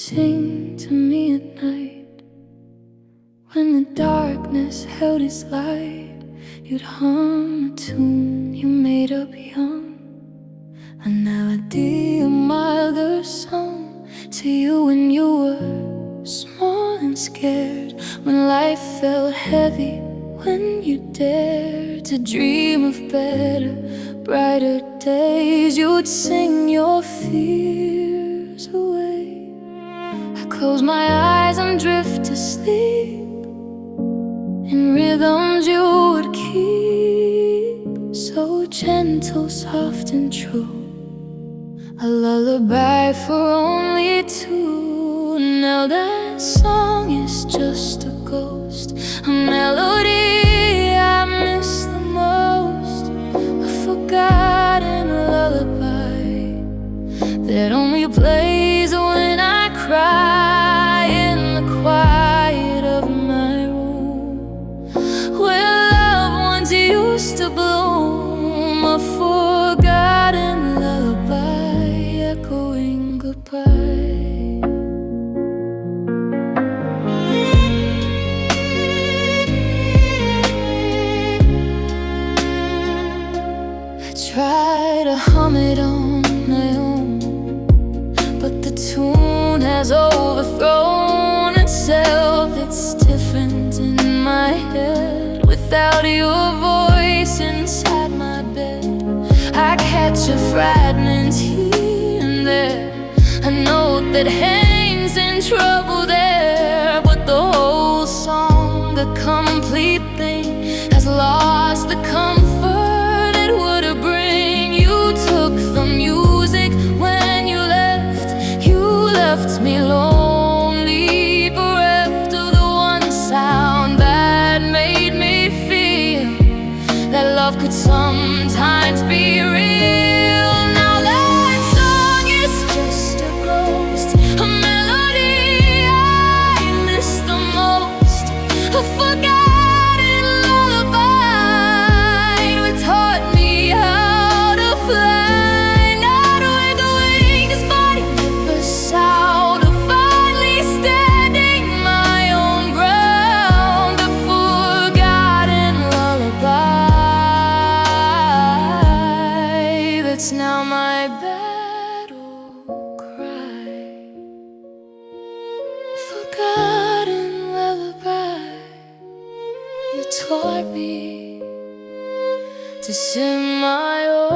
sing to me at night. When the darkness held its light, you'd hum a tune you made up young, a melody, a milder song to you when you were small and scared, when life felt heavy, when you dared to dream of better, brighter days. You'd sing your fears away. I close my eyes and drift to sleep in rhythms you would keep, so gentle, soft and true, a lullaby for only two. Now that song is just a ghost, a melody I miss the most, a forgotten lullaby that only plays when I cry in the quiet of my room, where loved ones used to bloom, a forgotten lullaby echoing goodbye. Try to hum it on my own, but the tune has overthrown itself. It's different in my head without your voice inside my bed. I catch a fragment here and there, a note that hangs in trouble there, but the whole song, a complete thing, has lost the comfort it would have bring. You took the music when you left me lonely, bereft of the one sound that made me feel that love could sometimes be real. Now that song is just a ghost, a melody I miss the most, a forgotten lullaby that taught me how to fly, not with wings but with the sound of finally standing my own ground, a forgotten lullaby that's now my battle cry. Forgotten lullaby, you taught me to sing my own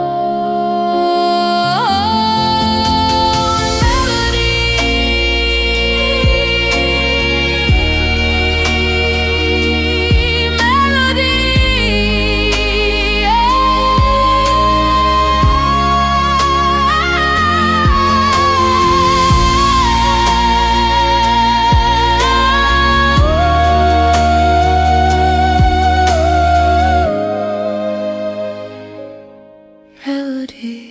melody.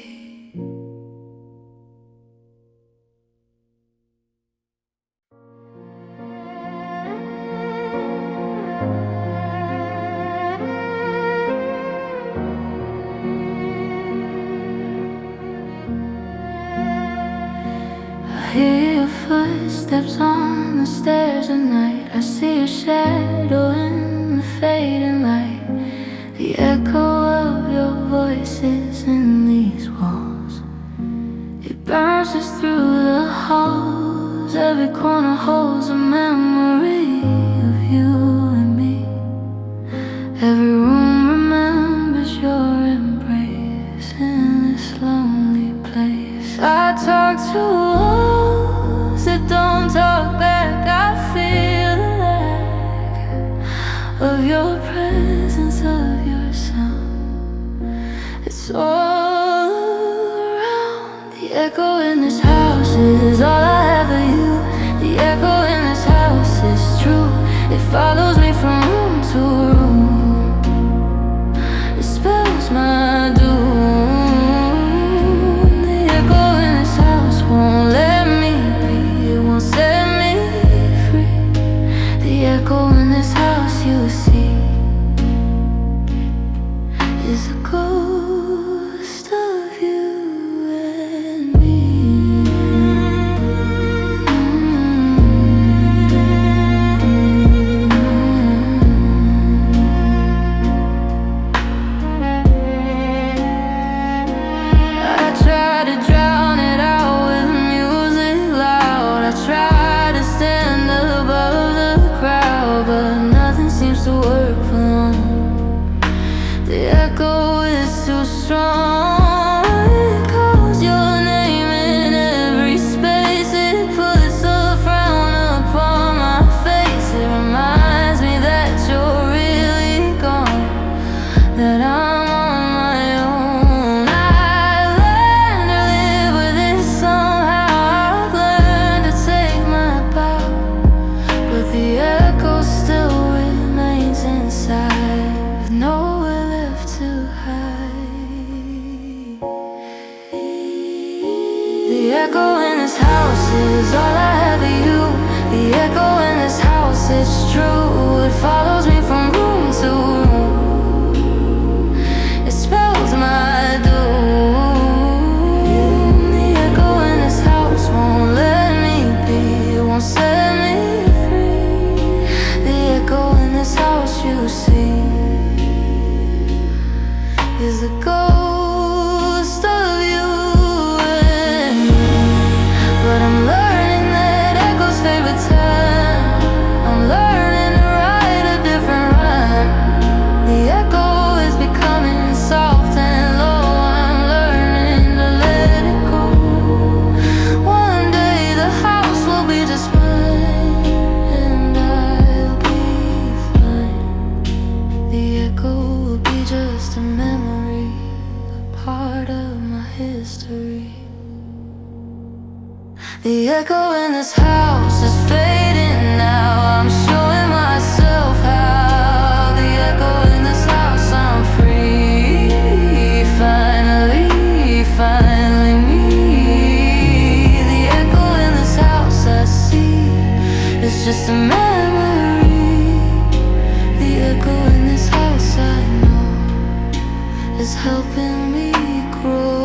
I hear your footsteps on the stairs at night. I see your shadow in the fading light. The echo of your voices in these walls, it bounces through the halls. Every corner holds a memory of you and me. Every room remembers your embrace in this lonely place. I talk to walls that don't talk back. I feel the lack of your presence, of your sound. It's all around. The echo in this house is all I have of you. The echo in this house is true. It follows me from room to room. It spells my doom. The echo in this house won't strong. It calls your name in every space. It puts a frown upon my face. It reminds me that you're really gone, that I'm on my own. I've learned to live with it somehow. I've learned to take my bow, but the echo still remains inside, with nowhere left to hide. The echo in this house is all I have of you. The echo in this house, it's true. It follows me from room to room. It spells my doom. The echo in this house won't let me be. It won't set me free. The echo in this house, you see, is the ghost of you and me. But I'm learning that echoes favorite time. I'm learning to write a different rhyme. The echo is becoming soft and low. I'm learning to let it go. One day the house will be just mine, and I'll be fine. The echo will be just a memory, a part of my history. The echo in this house is fading now. I'm showing myself how. The echo in this house, I'm free. Finally, finally me. The echo in this house I see, it's just a memory. The echo in this house I know is helping me grow.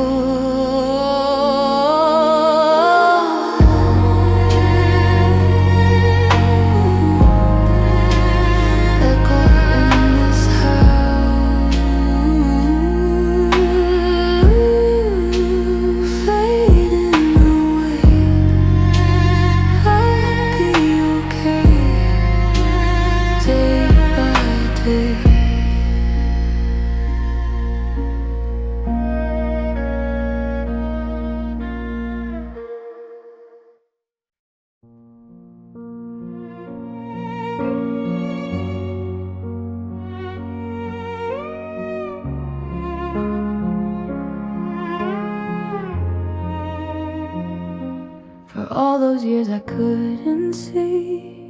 Echo in this house, fading away. I'll be okay, day by day. For all those years I couldn't see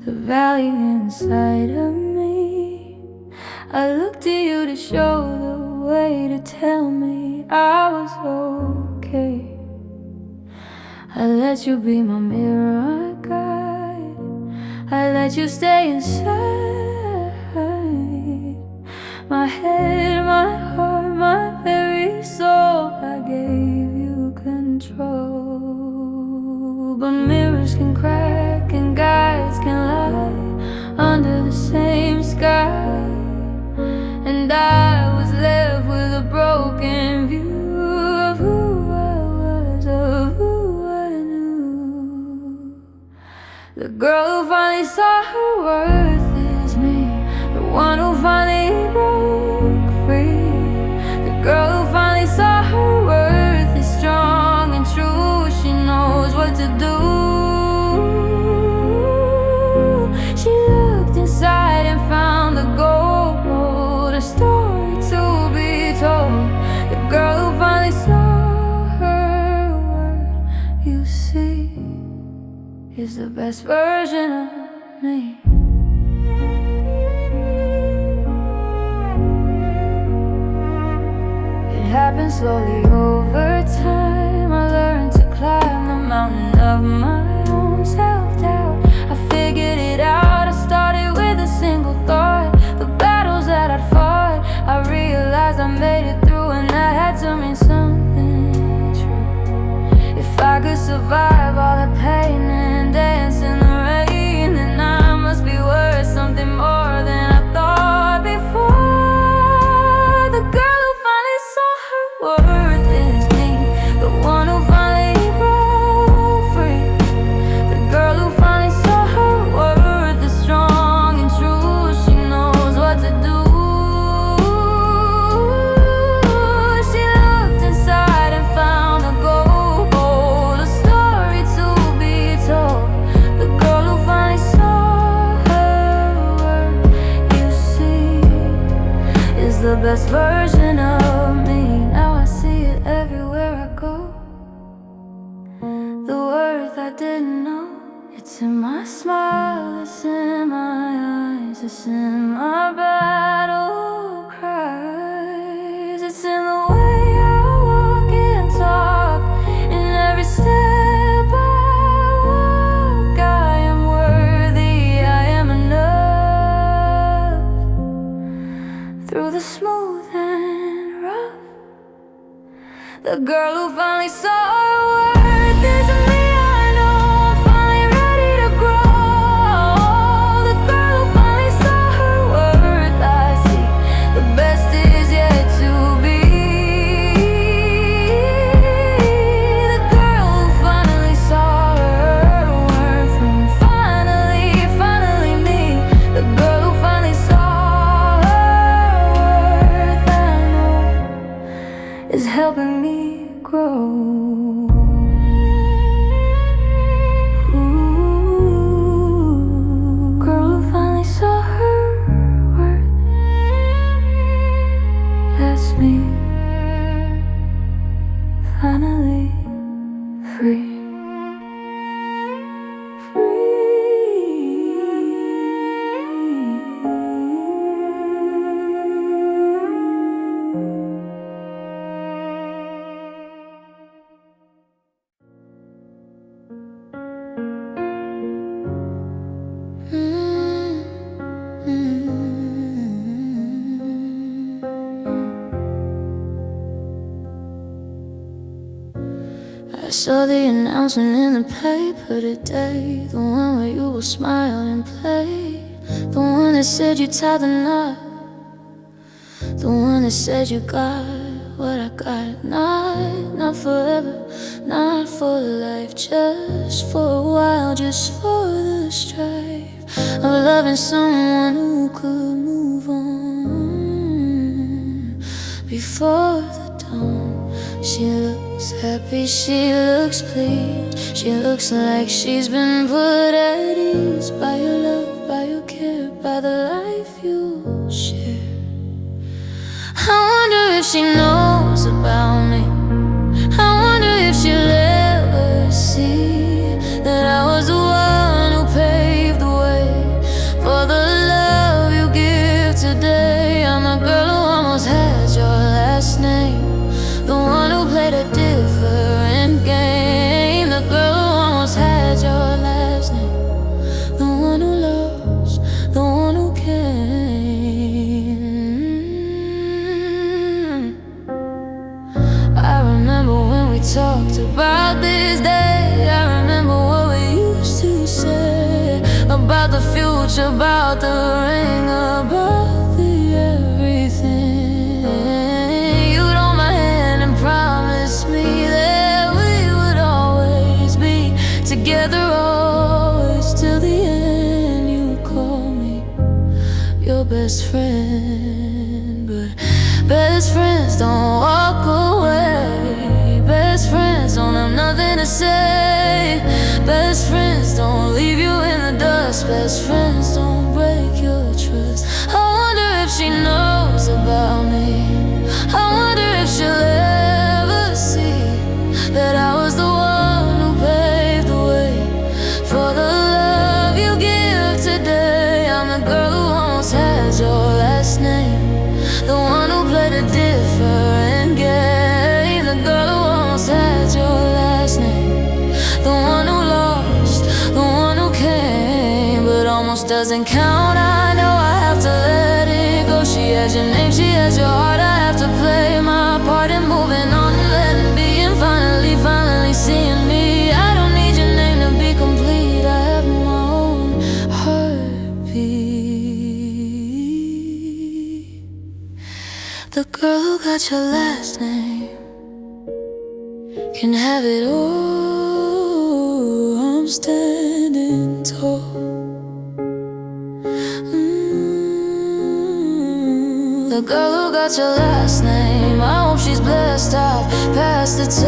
the value inside of me. I looked to you to show the way, to tell me I was okay. I let you be my mirror guide. I let you stay inside my head, my heart, my very soul. I gave you control. But mirrors can crack and guides can lie under the same sky, and I was left with a broken view of who I was, of who I knew. The girl who finally saw her worth is me, the one who finally broke free. The girl who finally saw her worth is strong and true. She knows what to do. She looked inside and found the gold, a story to be told. The girl who finally saw her worth, you see, is the best version of me. It happened slowly over time. I learned to climb the mountain of my own self-doubt. I figured it out. I started with a single thought, the battles that I'd fought. I realized I made it through, and that had to mean something true. If I could survive all the pain and dance in the rain, then I must be worth something more than I thought before. The girl who finally saw her worth is me, the one who finally broke free. The girl who finally saw her worth is strong and true. She knows what to do. I didn't know. It's in my smile, it's in my eyes, it's in my battle cries. It's in the way I walk and talk, in every step I walk. I am worthy, I am enough. Through the smooth and rough, the girl who finally saw her worth is me. I know I'm finally ready to grow. The girl who finally saw her worth. I see the best is yet to be. The girl who finally saw her worth. And finally me. The girl who finally saw her worth, I know, is helping me grow. Ooh, girl who finally saw her worth. That's me, finally free. I saw the announcement in the paper today, the one where you will smile and play, the one that said you tied the knot, the one that said you got what I got. Not forever, not for life, just for a while, just for the strife of loving someone who could move on before the dawn. She looks happy, she looks pleased, she looks like she's been put at ease by your love, by your care, by the life you share. I wonder if she knows about me. I wonder if she'll ever see that I was the one who paved the way for the love you give today. I'm the girl who almost had your last name, the one who played a different game. The girl who almost had your last name, the one who lost, the one who came. I remember when we talked about this day. I remember what we used to say about the future, about the ring, about the everything. You held my hand and promised me that we would always be together, always till the end. You call me your best friend, but best friends don't walk away. Best friends don't have nothing to say. Best friends don't leave you in the dust. Best friends don't break your trust. I wonder if she knows about me. I wonder if she'll ever see that I was the one who paved the way for the love you give today. I'm the girl who almost had your last name, the one who played a different game. The girl who almost had your last name, the one who lost, the one who came. But almost doesn't count, I know I have to let it go. She has your name, she has your heart, I have to play my part in moving on and letting be. And finally seeing me. I don't need your name to be complete, I have my own heartbeat. The girl who got your last name can have it all. I'm standing tall. The girl who got your last name, I hope she's blessed. I've passed the test.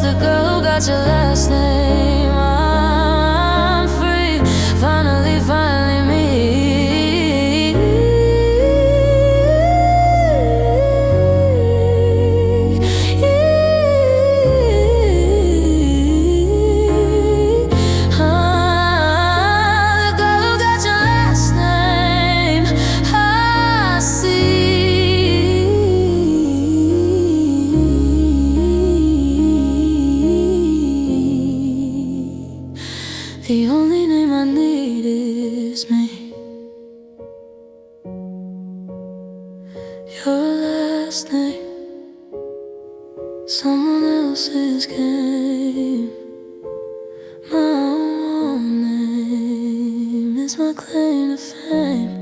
The girl who got your last name, I'm free. Finally me. my claim to fame.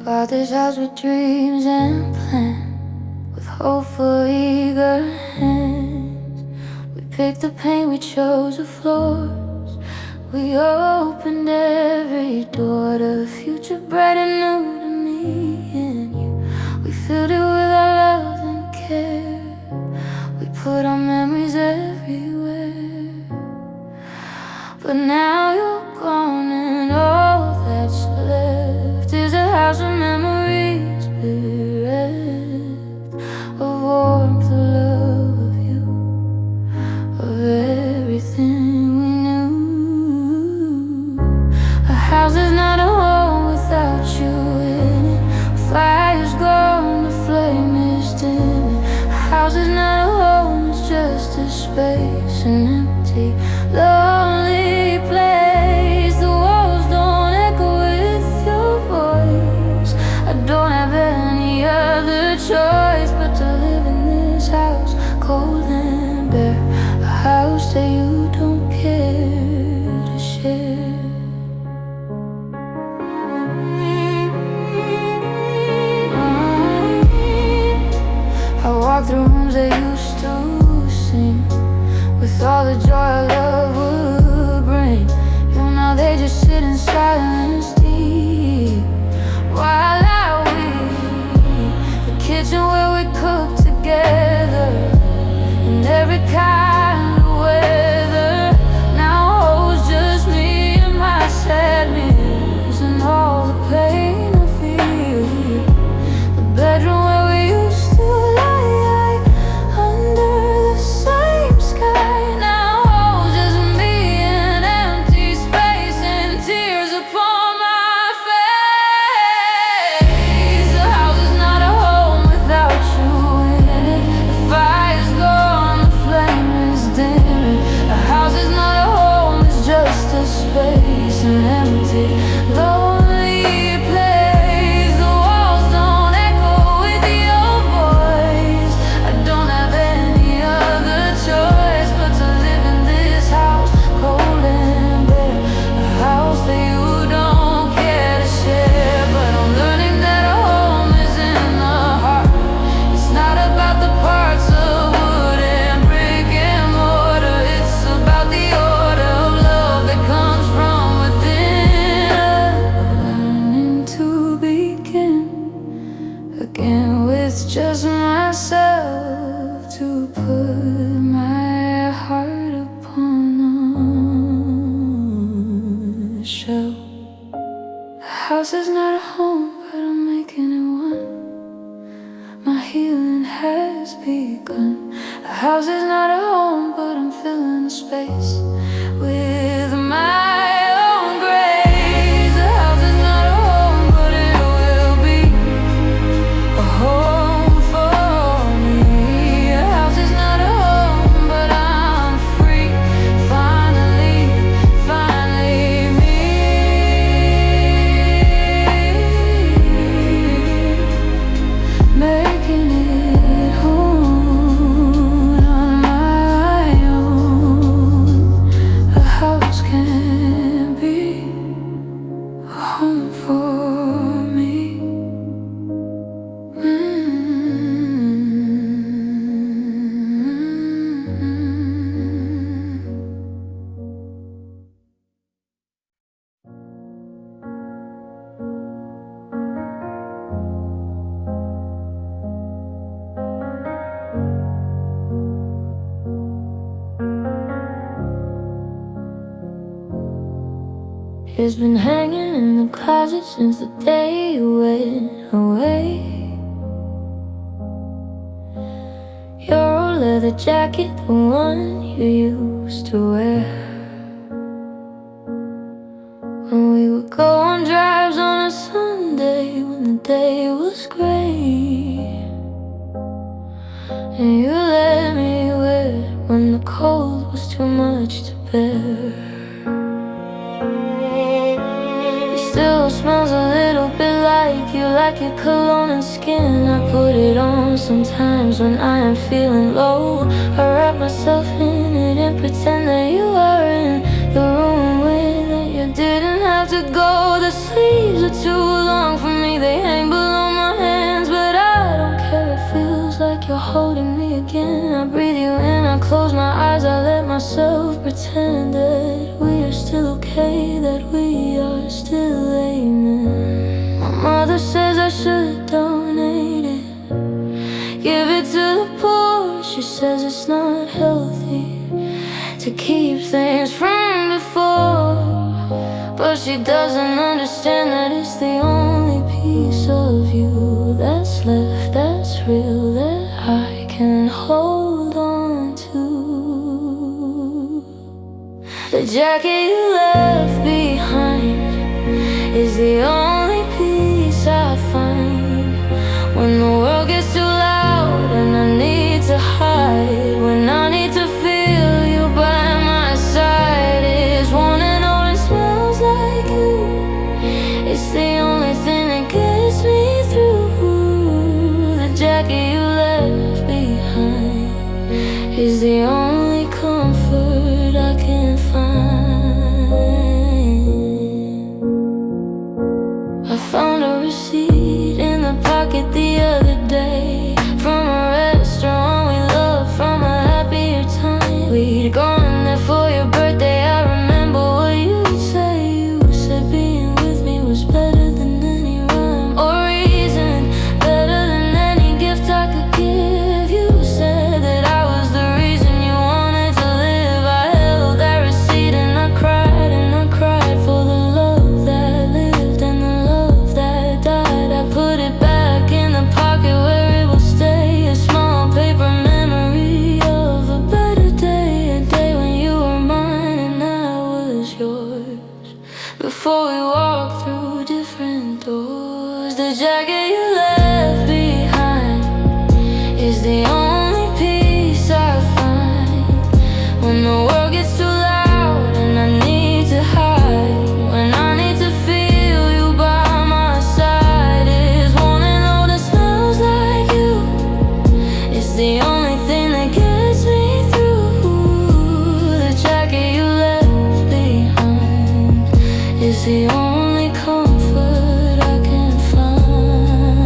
Bought this house with dreams and plans, with hopeful eager hands. We picked the paint, we chose the floors, we opened every door. The future bright and new to me and you. We filled it with our love and care, we put our memories everywhere. But now you're gone and all that's left is a house of memories bereft of warmth, of love, of you, of everything we knew. A house is not a home without you in it. A fire's gone, the flame is dim. A house is not a home, it's just a space, an empty, lonely place. The walls don't echo with your voice. I don't have any other choice but to live in this house, cold and bare. A house that you don't care to share. I walk through rooms that used to sing with all the joy our love would bring. You know they just sit in silence deep while I weep. The kitchen where we cook together in every kind of weather now holds just me and my sadness and all the pain I feel. The bedroom where we used to lie under the same sky now holds just me, an empty space and tears upon my face. The house is not a home without you in it. The fire's gone, the flame is dim. A house is not a home, it's just a space, an empty, lonely place. The walls don't echo with your voice. I don't have any other choice but to live in this house, cold and bare. A house that you don't care to share. But I'm learning that a home is in the heart. It's not about the parts of wood and brick and mortar. It's about the order of love that comes from within us. Learning to begin again with just myself, to put my heart upon a shelf. The house is not a home, but I'm making it one. My healing has begun. A house is not a home, but I'm filling the space with my own grace. A house is not a home, but it will be a home for me. A house is not a home, but I'm free. Finally, finally me. Making it home on my own. A house can be a home for me. It's been hanging in the closet since the day you went away. Your old leather jacket, the one you used to wear when we would go on drives on a Sunday day was great, and you let me wear it when the cold was too much to bear. It still smells a little bit like you, like your cologne and skin. I put it on sometimes when I am feeling low. I wrap myself in it and pretend that you are in the room with it. You didn't have to go. The sleeves are too long for me, they hang below my hands, but I don't care. It feels like you're holding me again. I breathe you in, I close my eyes, I let myself pretend that we are still okay, that we are still aiming. My mother says I should donate it, give it to the poor. She says it's not healthy to keep things from before, but she doesn't understand that it's the only piece of you that's left, that's real, that I can hold on to. The jacket you left behind is the only peace I find when the world gets too loud and I need to hide, when I need to feel you by my side. It's one and all, it smells like you. It's the only thing that gets me through. The jacket you left behind is the only comfort I can find. I found a receipt in the pocket the other day, from a restaurant we loved from a happier time. We'd gone there for your birthday. I remember what you'd say. You said being with me was better than any rhyme or reason, better than any gift I could give. You said that I was the reason you wanted to live. I held that receipt and I cried for the love that lived and the love that died. I put it back in the pocket where it will stay, a small paper memory of a better day, a day when you were mine and I was yours, before we walked through different doors. The jacket you left behind is the only peace I find when the world gets too loud and I need to hide, when I need to feel you by my side. It's one and all that smells like you. It's the only thing that gets me through. The jacket you left behind is the only comfort I can find.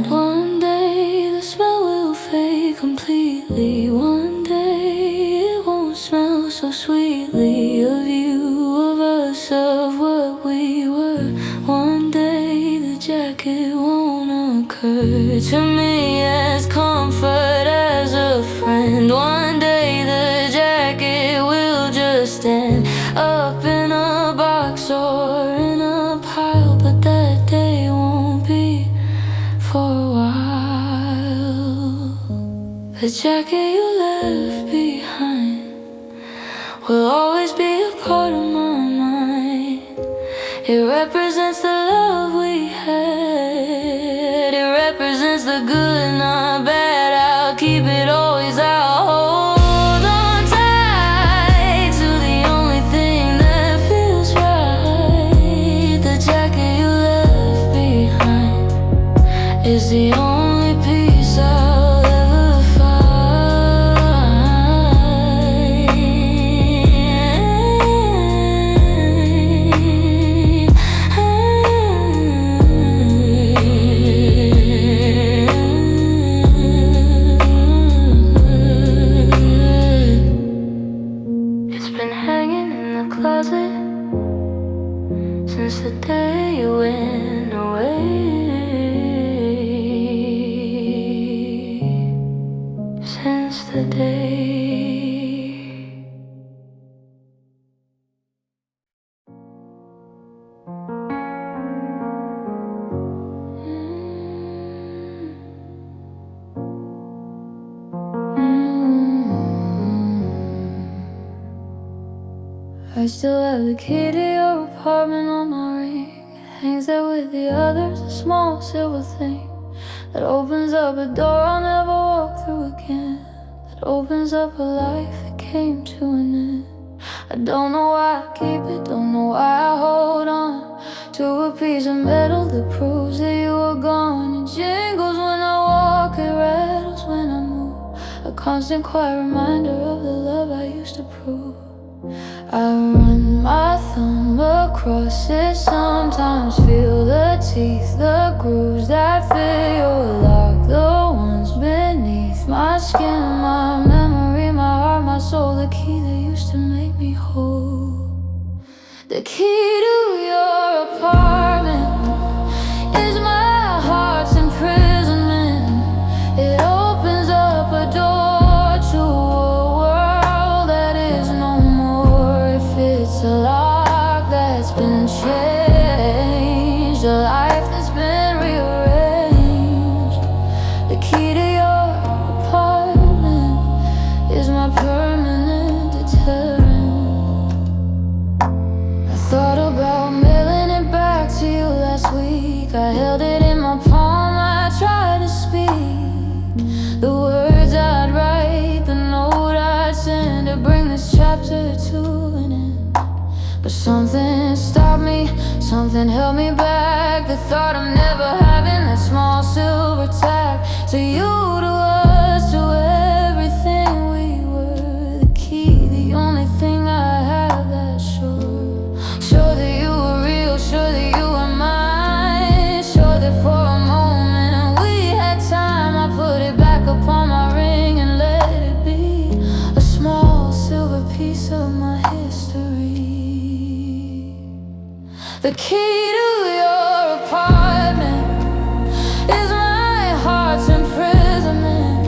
One day the smell will fade completely. One day it won't smell so sweetly of you, of us, of what we were. One day the jacket won't occur to me as comfort, as a friend. One day the jacket will just end up in a box or in a pile, but that day won't be for a while. The jacket you left behind will always be a part of my mind. It represents the love we had. It represents the good, not bad. I'll keep it always. I'll hold on tight to the only thing that feels right. The jacket you left behind is the only peace I'll ever find. It's been hanging in the closet since the day you went away. Since the day. I still have the key to your apartment on my ring. hangs there with the others, a small silver thing that opens up a door I'll never walk through again, that opens up a life that came to an end. I don't know why I keep it, don't know why I hold on to a piece of metal that proves that you are gone. It jingles when I walk, it rattles when I move, a constant quiet reminder of the love I used to prove. I run my thumb across it, sometimes feel the teeth, the grooves that fill your lock, the ones beneath my skin, my memory, my heart, my soul, the key that used to make me whole. The key to your apartment is my heart's imprisonment. It opens up a door to a world that is no more. If it's a lock that's been changed, a life that's been rearranged, the key to your apartment is my permanent deterrent. I thought about mailing it back to you last week. I held it in my palm, I tried to speak the words I'd write, the note I'd send to bring this chapter to an end. But something stopped me, something held me back, the thought of never having that small silver tag. To you, to us, to everything we were, the key, the only thing I have that's sure. Sure that you were real, sure that you were mine, sure that for a moment we had time. I put it back upon my ring and let it be a small silver piece of my history. The key to your apartment is my heart's imprisonment.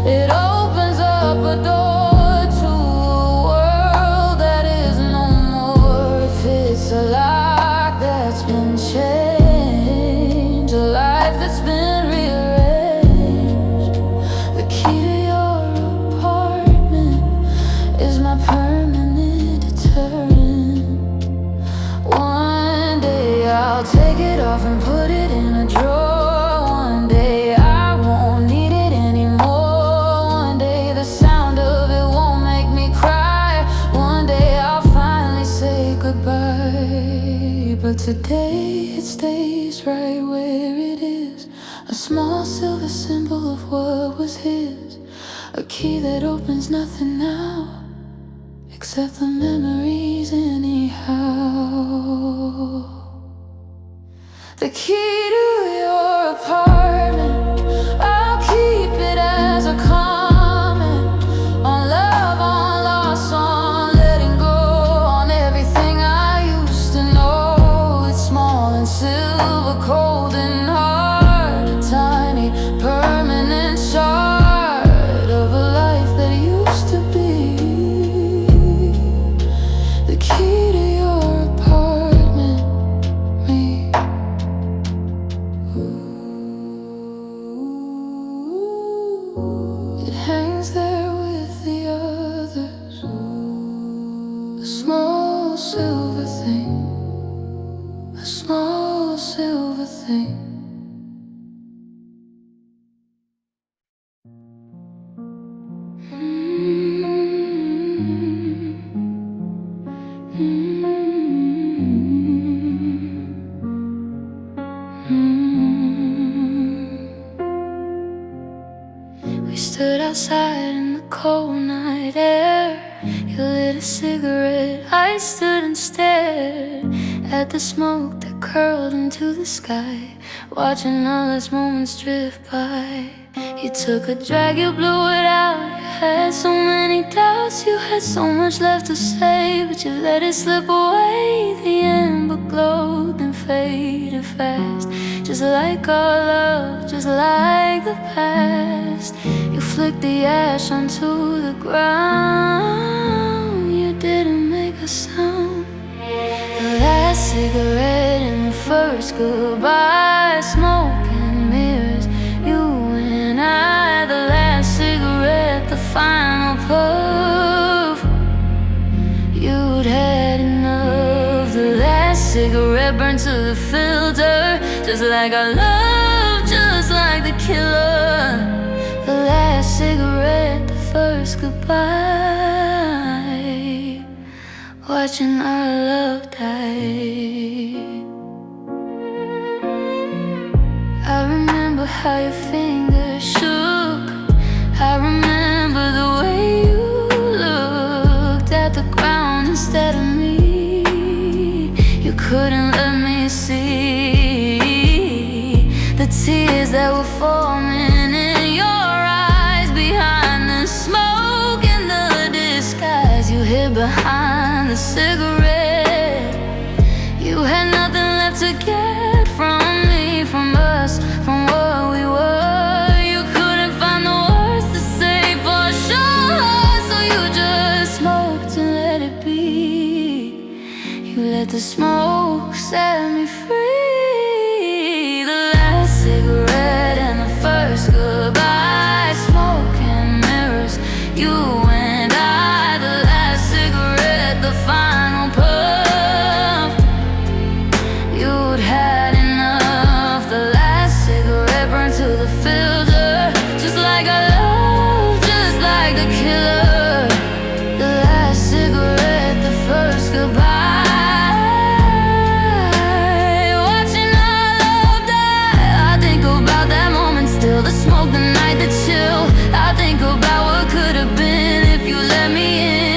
It opens up a door to a world that is no more. If it's a lock that's been changed, a life that's been rearranged, the key to your apartment is my permanent deterrent. One day I'll take it off and put it in a drawer. One day I won't need it anymore. One day the sound of it won't make me cry. One day I'll finally say goodbye. But today it stays right where it is, a small silver symbol of what was his, a key that opens nothing now except the memories anyhow. The key to your apartment, I'll keep it as a comment on love, on loss, on letting go, on everything I used to know. It's small and silver, cold and hard, a tiny permanent shard of a life that used to be. The key to your apartment, me. It hangs there with the others, a small silver thing, a small silver thing. We stood outside in the cold night air. You lit a cigarette, I stood and stared at the smoke that curled into the sky, watching all those moments drift by. You took a drag, you blew it out. You had so many doubts, you had so much left to say, but you let it slip away. The ember glowed and faded fast, just like our love, just like the past. You flicked the ash onto the ground. You didn't make a sound. The last cigarette and the first goodbye, smoke and mirrors, you and I. The last cigarette, the final puff, you'd had enough. The last cigarette cigarette burned to the filter. Just like our love, just like the killer. The last cigarette, the first goodbye. Watching our love die. I remember how your fingers shook. I remember the way you looked at the ground instead of me. You couldn't let me see the tears that were forming in your eyes behind the smoke and the disguise you hid behind the cigarette. You had nothing left to get from me, from us, from what we were. You couldn't find the words to say for sure, so you just smoked and let it be. You let the smoke set me free. The last cigarette and the first goodbye. Smoke and mirrors, you and I. The last cigarette, the final puff. You'd had enough. The last cigarette burned to the filter. Just like our love, just like the killer. The last cigarette, the first goodbye. The smoke, the night, the chill. I think about what could have been if you let me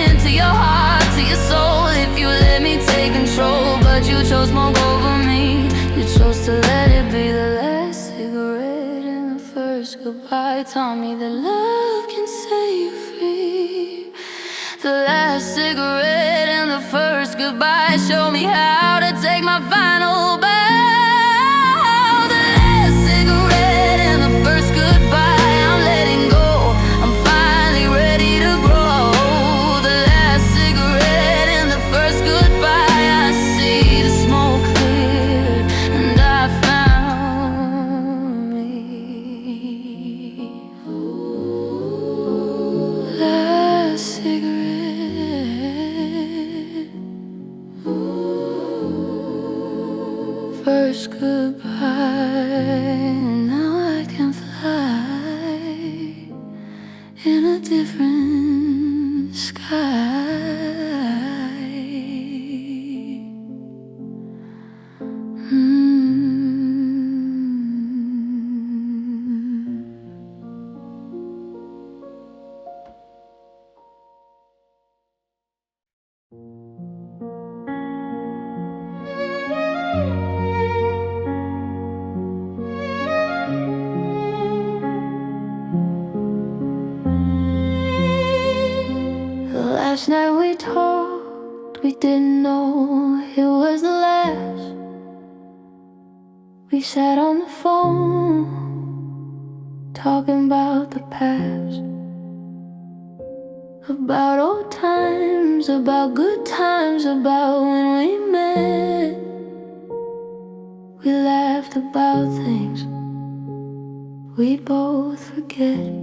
into your heart, to your soul. If you let me take control, but you chose smoke over me. You chose to let it be. The last cigarette and the first goodbye taught me that love can set you free. The last cigarette and the first goodbye showed me how to take my final bow. First goodbye, now I can fly in a different sky. Last night we talked, we didn't know it was the last. We sat on the phone, talking about the past. About old times, about good times, about when we met. We laughed about things we both forget.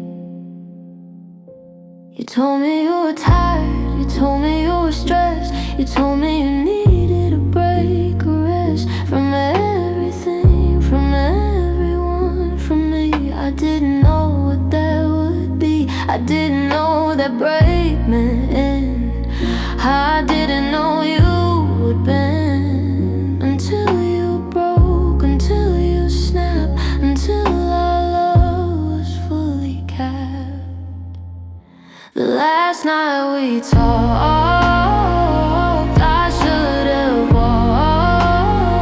You told me you were tired, you told me you were stressed. You told me you needed a break, a rest from everything, from everyone, from me. I didn't know what that would be. I didn't know that break meant end. I didn't know you would bend until you broke, until you snapped, until our love was fully capped. The last night we talked, I should have walked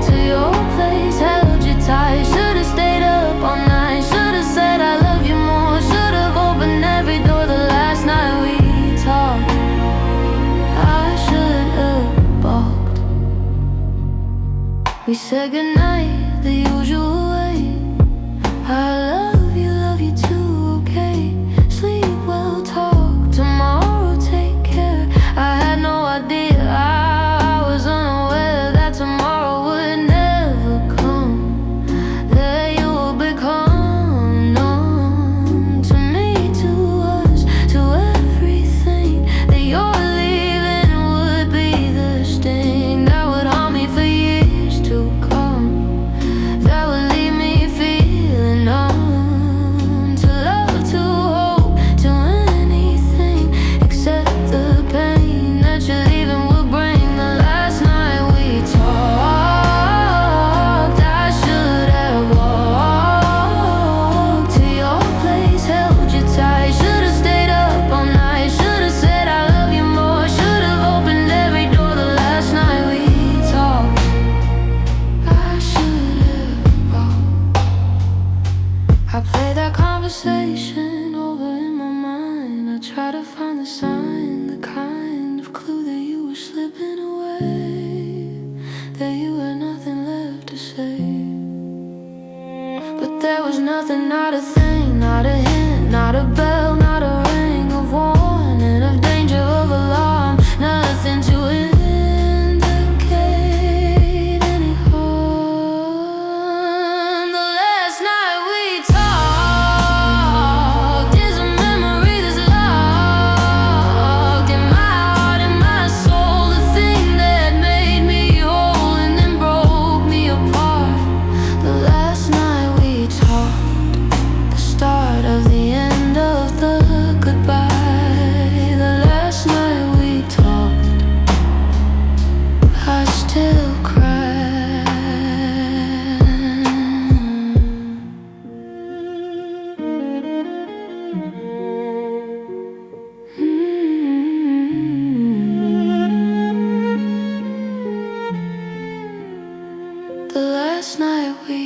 to your place, held you tight. Should have stayed up all night, should have said I love you more, should have opened every door. The last night we talked, I should have balked. We said goodnight the usual way. I love you too, okay? Sleep well, talk tomorrow, take care. I had no idea, I was unaware that tomorrow would never come, that you would become known to me, to us, to everything. That you're leaving would be the sting that would haunt me for years. nothing, not a thing, not a hint, not a bell, not a ring of warning, of danger, of alarm, nothing to indicate any harm. The last night we talked is a memory that's locked in my heart and my soul, the thing that made me whole and then broke me apart. The last night we talked, the start of the end of the goodbye. The last night we talked, I still cry. The last night we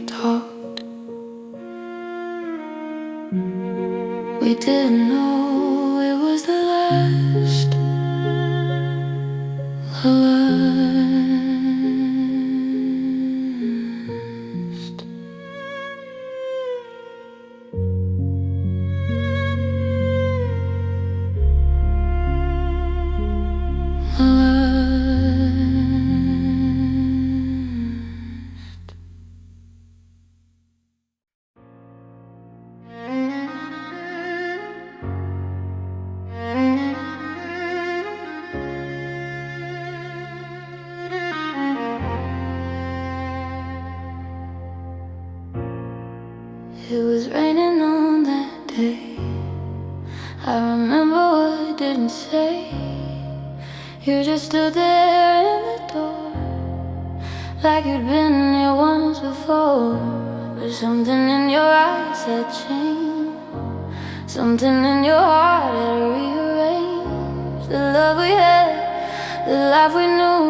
talked, we didn't know it was the last last. It was raining on that day. I remember what I didn't say. You just stood there in the door, like you'd been here once before. But something in your eyes had changed, something in your heart had rearranged. The love we had, the life we knew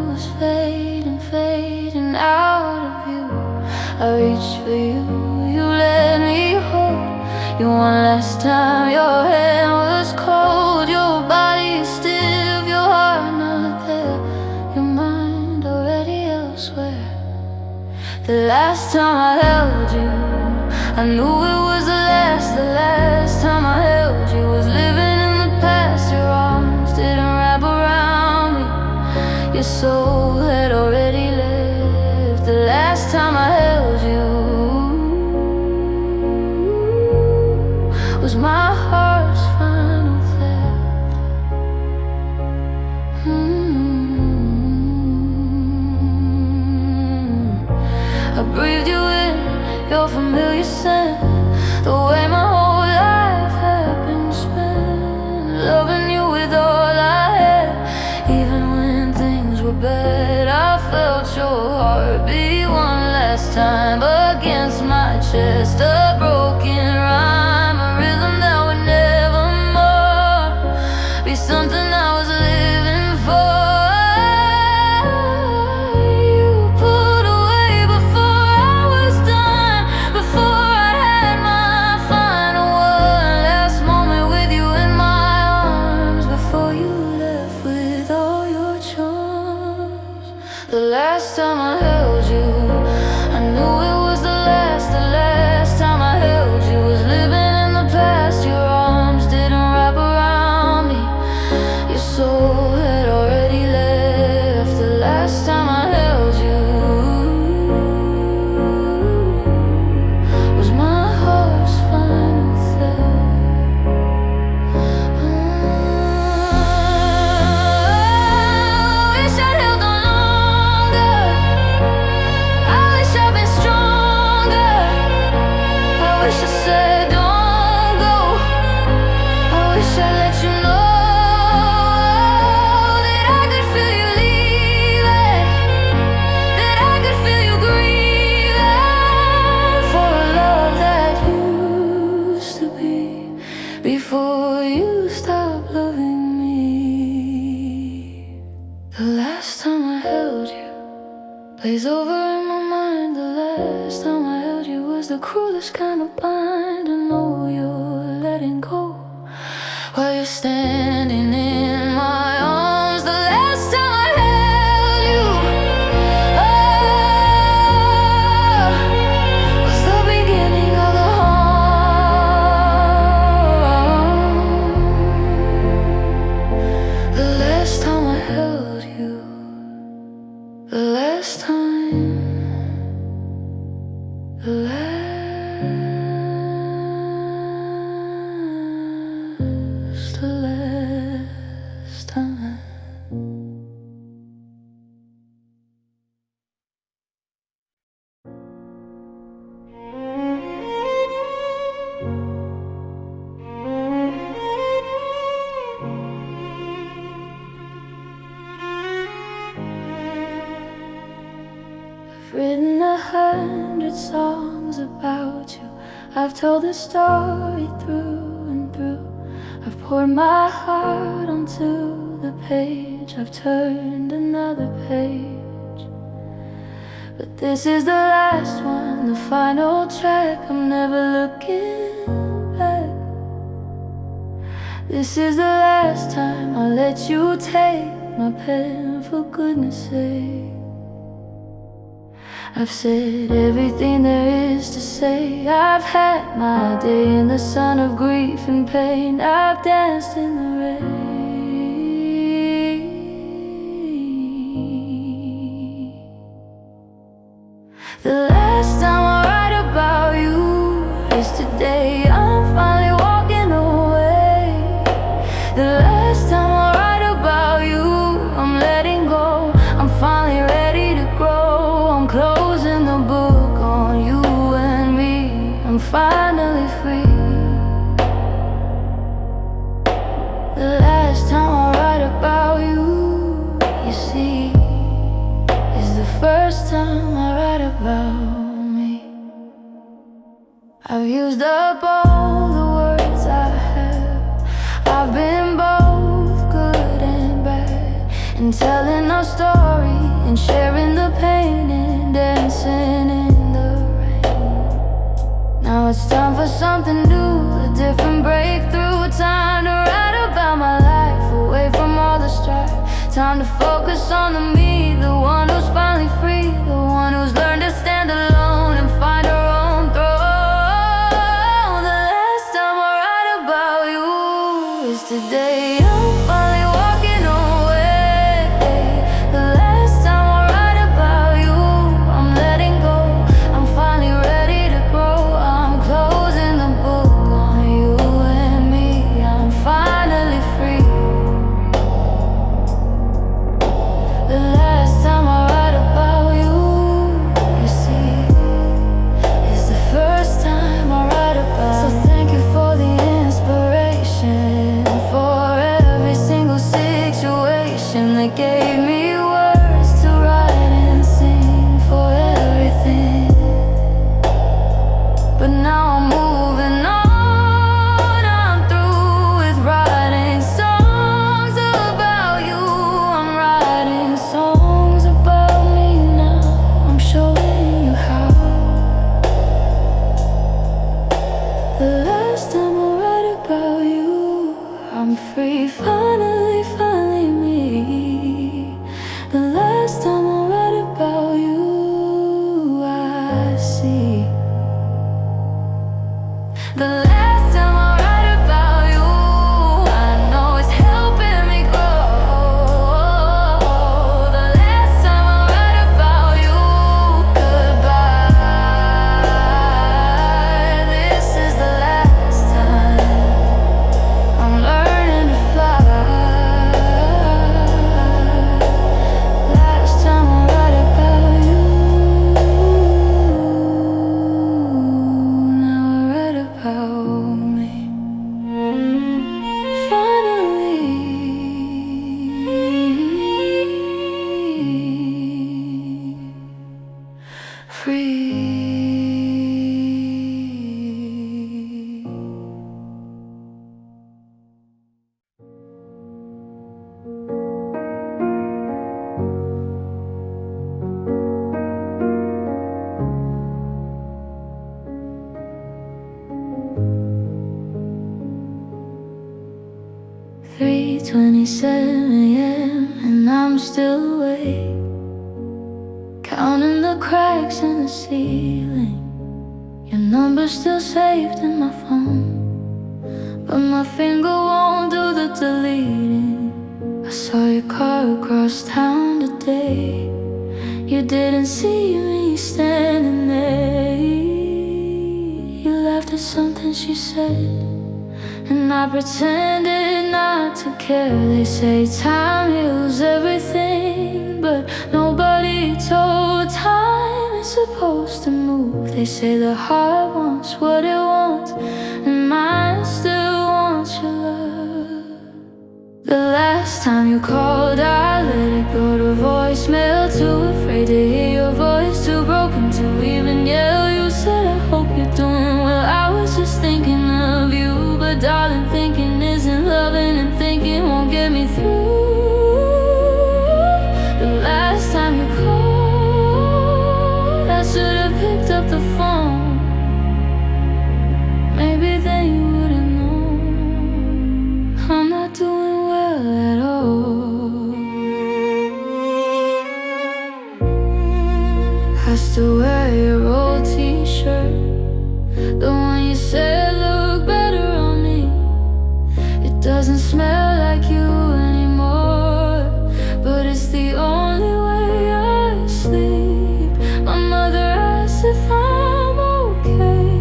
was fading, fading out of view. I reached for you, you let me hold you one last time. Your hand was cold, your body stiff, your heart not there, your mind already elsewhere. The last time I held you, I knew it was the last time I held you was living in the past. Your arms didn't wrap around me, your soul had already left. The last time I held you was my heart's final theft. I breathed you in, your familiar scent, the way my whole life had been spent, loving you with all I had. Even when things were bad, I felt your heartbeat one last time against my chest. A broken rhyme, a rhythm that would never more be something I was living for. You pulled away before I was done, before I'd had my final one last moment with you in my arms, before you left with all your charms. The last time I held you, I knew it was the last time I held you was living in the past. Your arms didn't wrap around me, your soul had already left. The last time I held you was my heart's final theft. I wish I'd held on longer, I wish I'd been stronger, I wish I said don't go, I wish I let you know that I could feel you leaving, that I could feel you grieving for a love that used to be, before you stopped loving me. The last time I held you plays over in my mind. The last time I held you was the cruelest kind of bind. I know you're letting go while you're standing in my arms. The last time I held you, oh, was the beginning I've written 100 songs about you. I've told the story through and through. I've poured my heart onto the page. I've turned another page. But this is the last one, the final track. I'm never looking back. This is the last time I'll let you take my pen, for goodness sake. I've said everything there is to say. I've had my day in the sun of grief and pain. I've danced in the rain. The last time I write about you is today. I'm finally walking away. The last time I write about you, I'm letting go. I'm finally ready to grow. I'm closing the book on you and me. I'm finally free. The last time I write about you, you see, is the first time I write about me. I've used up all the words I have. I've been both good and bad, and telling our story and sharing the pain and dancing in the rain. Now it's time for something new, a different breakthrough. Time to write about my life, away from all the strife. Time to focus on the me, the one who's finally free, the one who's learned to stand alone and find her own throne. The last time I write about you is today. I'm finally walking away. The last time I write about you, I'm letting go. I'm finally ready to grow. I'm closing the book on you and me. I'm finally free. The last time I write about you, you see, is the first time I write about. So thank you for the inspiration, for every single situation that gave me words to write and sing, for everything. But now I'm moving on. I'm through with writing songs about you. I'm writing songs about me now. I'm showing you how. The last time I write about you, I'm free, finally, finally me. The last time I write about you, I see. The last time I write about you, I know it's helping me grow. The last time I write about you, goodbye. This is the last time. I'm learning to fly. Last time I write about you, now I write about me. Finally free. 3:27 a.m. and I'm still awake, counting the cracks in the ceiling. Your number's still saved in my phone, but my finger won't do the deleting. I saw your car across town today. You didn't see me standing there. You laughed at something she said, and I pretended not to care. They say time heals everything, but nobody told time is supposed to move. They say the heart wants what it wants, and mine still wants your love. The last time you called, I let it go to voicemail. Too afraid to hear your voice, too still wear your old t-shirt, the one you said looked better on me. It doesn't smell like you anymore, but it's the only way I sleep. My mother asks if I'm okay.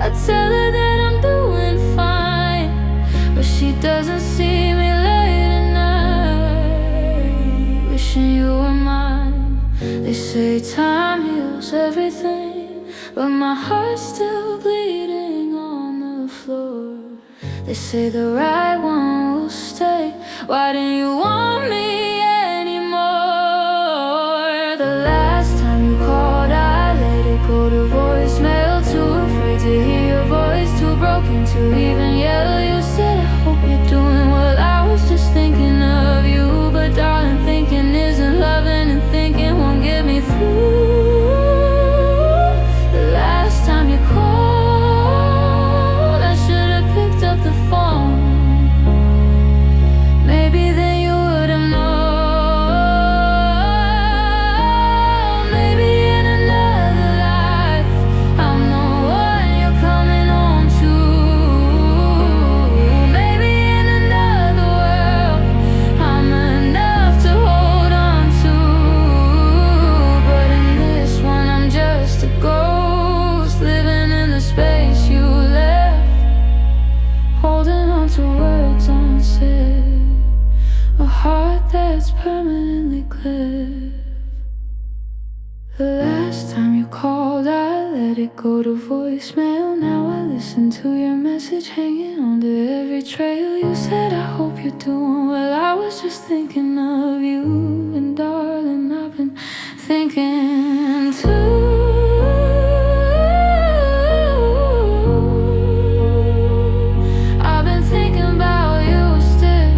I tell her that I'm doing fine, but she doesn't see me late at night, wishing you were mine. They say time heals everything, but my heart's still bleeding on the floor. They say the right one will stay. Why didn't you want me anymore? The last time you called, I let it go to voicemail. Too afraid to hear your voice, too broken to even yell. You said, I hope you're doing well. I was just thinking of you, but darling, thinking isn't loving, and thinking won't get me through. The last time you called, I should have picked up the phone. Maybe then you would have known. Maybe in another life, I'm the one you're coming home to. Maybe in another world, I'm enough to hold on to. But in this one, I'm just a ghost, living in the space you left, holding on to words unsaid, a heart that's permanently clipped. The last time you called, I let it go to voicemail. Now I listen to your message, hanging on to every trail. You said, I hope you're doing well. I was just thinking of you, and darling, I've been thinking too. I've been thinking about you still.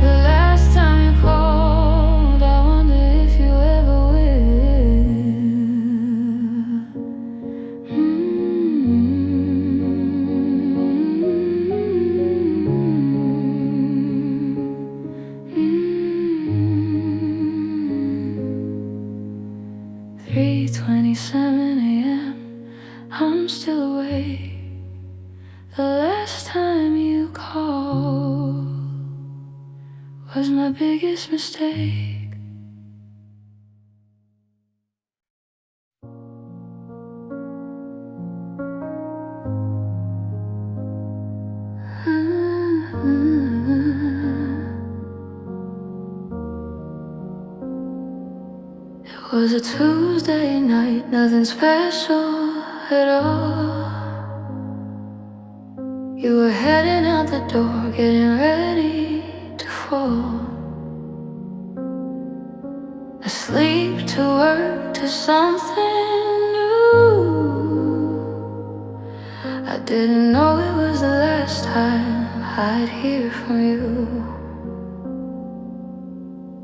The last time you called, I wonder if you ever will. 3:27 a.m. I'm still awake. The last time you called was my biggest mistake. It was a Tuesday night, nothing special at all. You were heading out the door, getting ready to fall. Asleep to work to something new. I didn't know it was the last time I'd hear from you.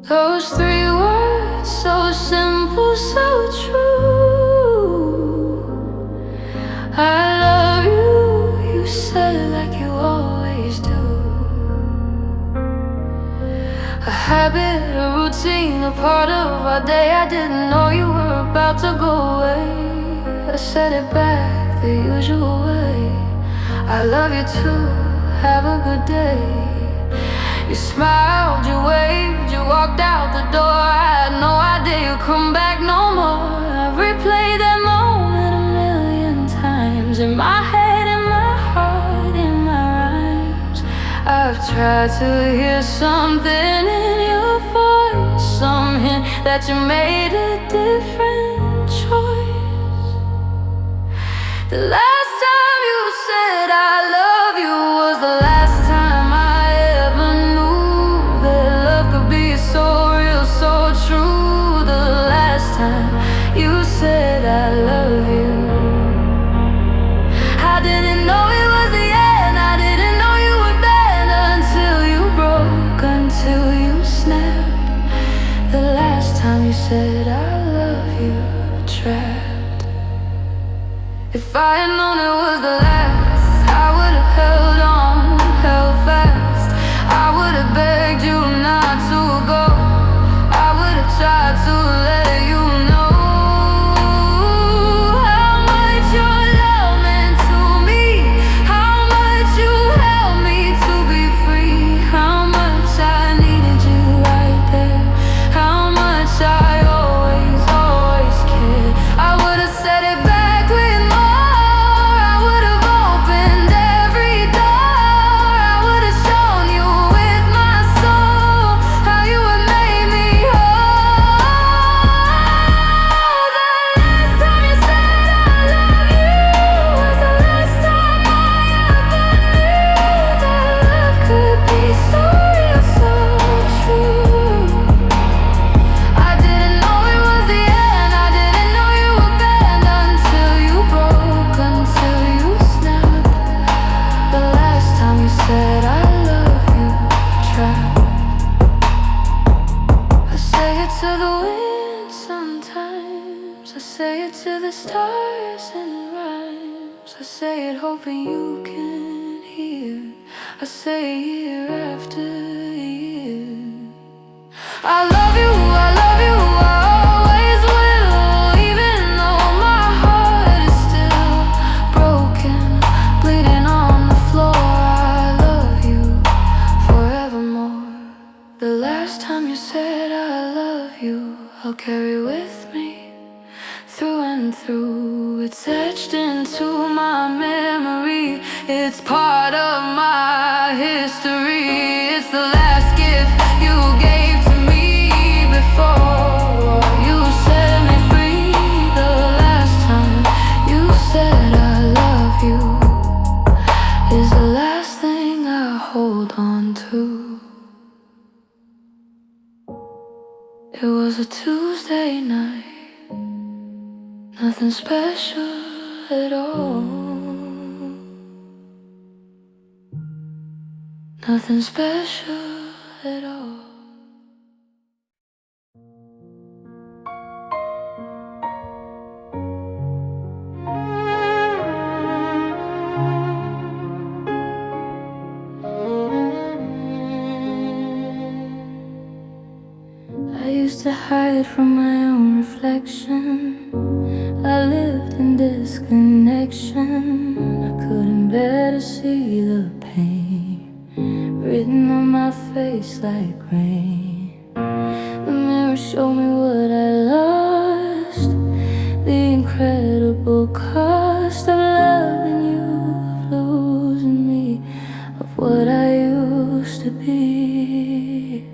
Those 3 words, so simple, so true. I love you, you said it like you always do. A habit, a routine, a part of our day. I didn't know you were about to go away. I said it back the usual way. I love you too, have a good day. You smiled, you waved, you walked out the door. I had no idea you'd come back no more. I replayed that moment a million times, in my head, in my heart, in my rhymes. I've tried to hear something in your voice, some hint that you made a different choice. The last time you said I love you was the last time I ever knew that love could be so real, so true. The last time you said I love you, I didn't know it was the end. I didn't know you were bad until you broke, until you snapped. The last time you said I love you, trapped. If I had known it was the last, I would have held on, held fast. I would have begged you not to go. I would have tried to let you know to the wind sometimes. I say it to the stars and it rhymes. I say it hoping you can hear. I say it year after year. I love you, I love you, I always will. Even though my heart is still broken, bleeding on the floor. I love you forevermore. The last time you said I love you, I'll carry with me through and through. It's etched into my memory. It's part of my history. It's the last gift you gave to me before you set me free. The last time you said I love you is the last thing I hold on to. It was a Tuesday night, nothing special at all. Nothing special at all. I used to hide from my own reflection. I lived in disconnection. I couldn't bear to see the pain written on my face like rain. The mirror showed me what I lost, the incredible cost of loving you, of losing me, of what I used to be.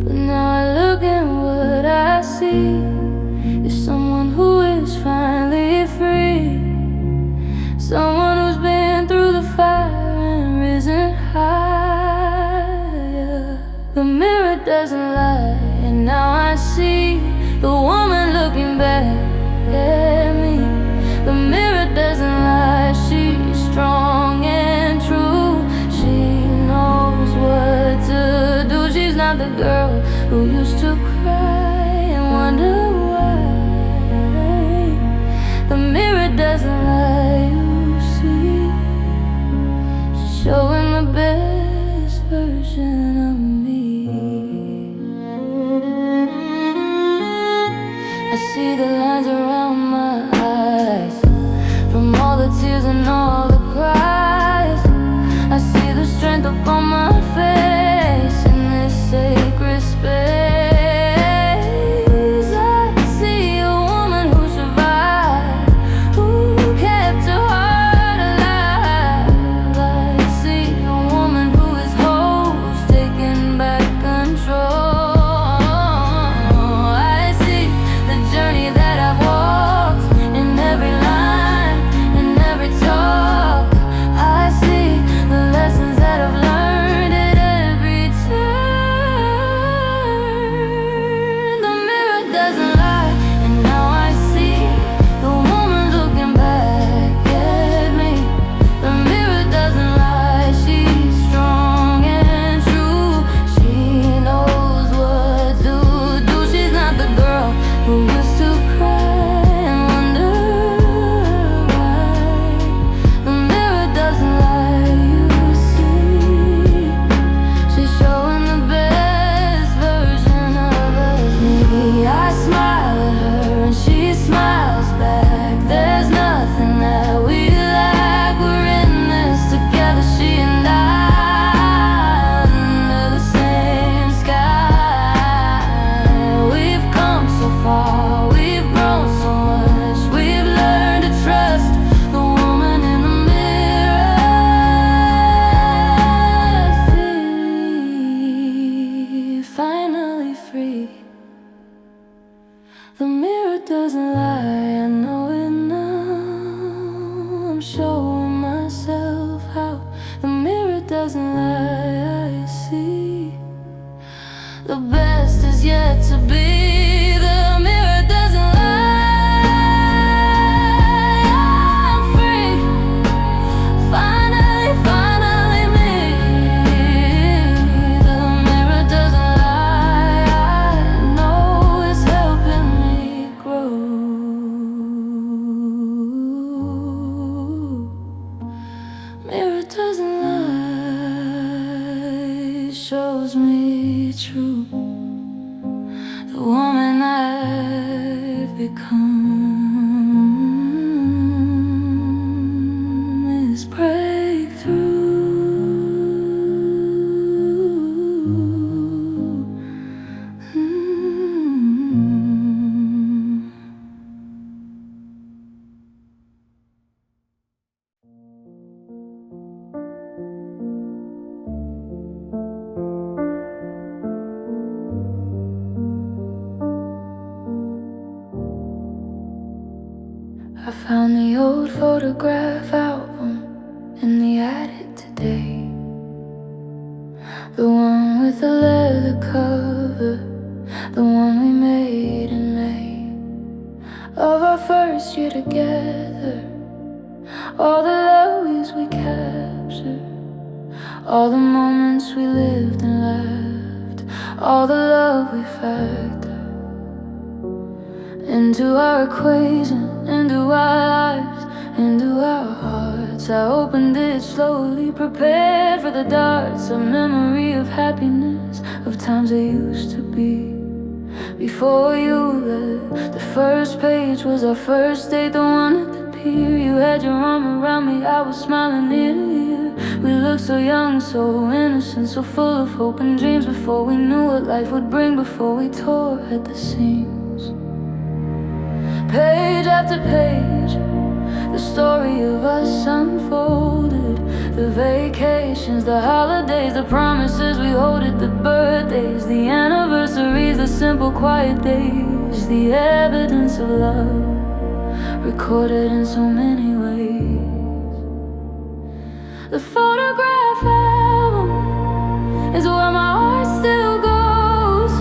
But now I look at what I see, is someone who is finally free, someone who's been through the fire and risen higher. The mirror doesn't lie, and now I see the woman looking back at me. The mirror doesn't lie, she's strong and true. She knows what to do. She's not the girl who used to cry and wonder why. The mirror doesn't lie, you see. She's showing the best version of me. I see the lines around my eyes, from all the tears and all the cries. I see the strength upon my face in this sacred space. I see a woman who survived, who kept her heart alive. I see a woman who is whole, who's taking back control. I see the journey that I've walked in every line, in every talk. I see the lessons that I've learned at every turn. The mirror doesn't lie, and now I see the woman looking back at me. The mirror doesn't lie, she's strong and true. She knows what to do. She's not the girl who used to cry and wonder why. The mirror doesn't lie, you see. She's showing the best version of us, me. I smile at her and she smiles back. There's nothing that we lack. We're in this together, she and I, under the same sky. We've come so far, we've grown so much. We've learned to trust the woman in the mirror. Free, finally free. The mirror doesn't lie, I know it now. I'm showing myself how. The mirror doesn't lie, I see the best is yet to be. The mirror doesn't lie, I'm free. Finally, finally me. The mirror doesn't lie, I true. The woman I've become is breakthrough. I found the old photograph album in the attic today. The one with the leather cover, the one we made in May of our first year together. All the lows we captured, all the moments we lived and laughed, all the love we factored into our equation, into our lives, into our hearts. I opened it slowly, prepared for the darts, a memory of happiness, of times they used to be. Before you left, the first page was our first date, the one at the pier. You had your arm around me, I was smiling ear to ear. We looked so young, so innocent, so full of hope and dreams, before we knew what life would bring, before we tore at the seams. Page after page, the story of us unfolded. The vacations, the holidays, the promises we hold it, the birthdays, the anniversaries, the simple quiet days, the evidence of love recorded in so many ways. The photograph album is where my heart still goes.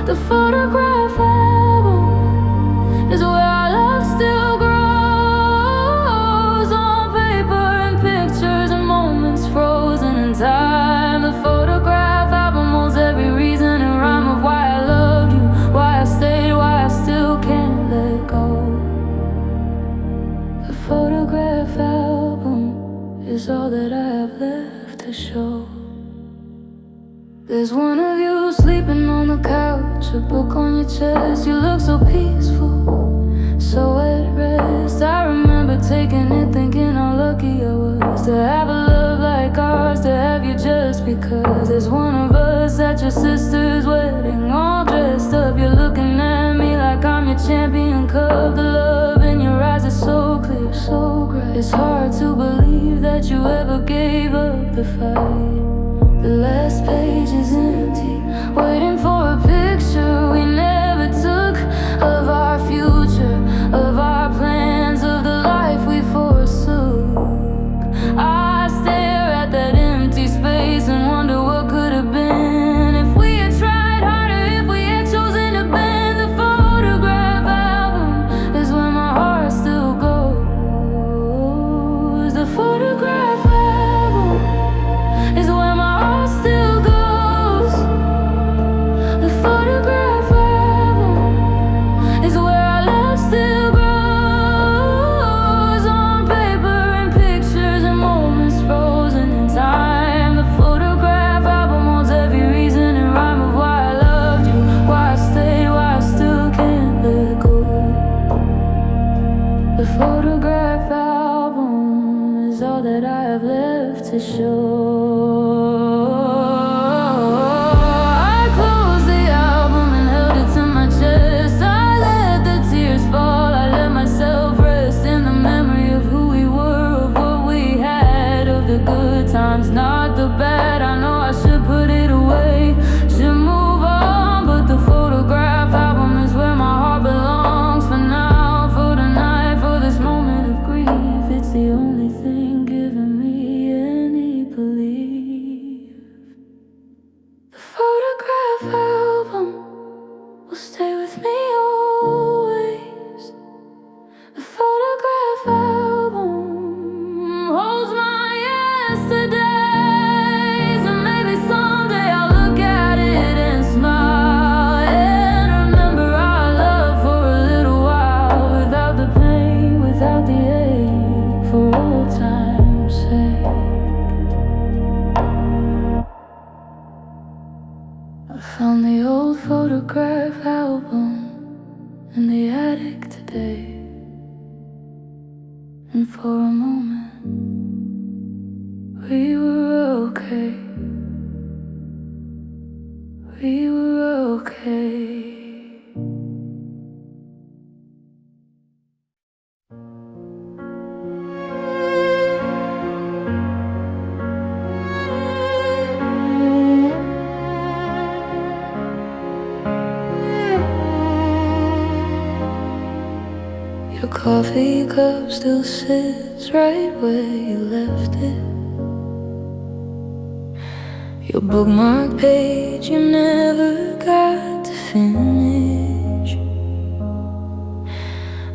The photograph album is where our love still grows, on paper and pictures and moments frozen in time. The photograph album holds every reason and rhyme of why I loved you, why I stayed, why I still can't let go. The photograph album is all that I have left to show. There's one of you sleeping on the couch, a book on your chest. You look so peaceful, so at rest. I remember taking it, thinking how lucky I was to have a love like ours, to have you just because. There's one of us at your sister's wedding, all dressed up. You're looking at me like I'm your champion cub. The love in your eyes is so clear, so bright. It's hard to believe that you ever gave up the fight. The last page is empty, waiting for a picture we never took, of our future, of our plans, of the life we forsook. I stare at that empty space and wonder what could have been if we had tried harder, if we had chosen to bend. The photograph album is where my heart still goes. The photograph album is where my heart still goes. The photograph album is where our love still grows, on paper and pictures and moments frozen in time. The photograph album holds every reason and rhyme of why I loved you, why I stayed, why I still can't let go. The photograph album is all that I have left to show. Not the bad, I know I should put it away, should move on, but the photograph album is where my heart belongs. For now, for tonight, for this moment of grief, it's the only thing giving me any belief. I found the old photograph album in the attic today, and for a moment we were okay. We were okay. Your coffee cup still sits right where you left it. Your bookmark page you never got to finish.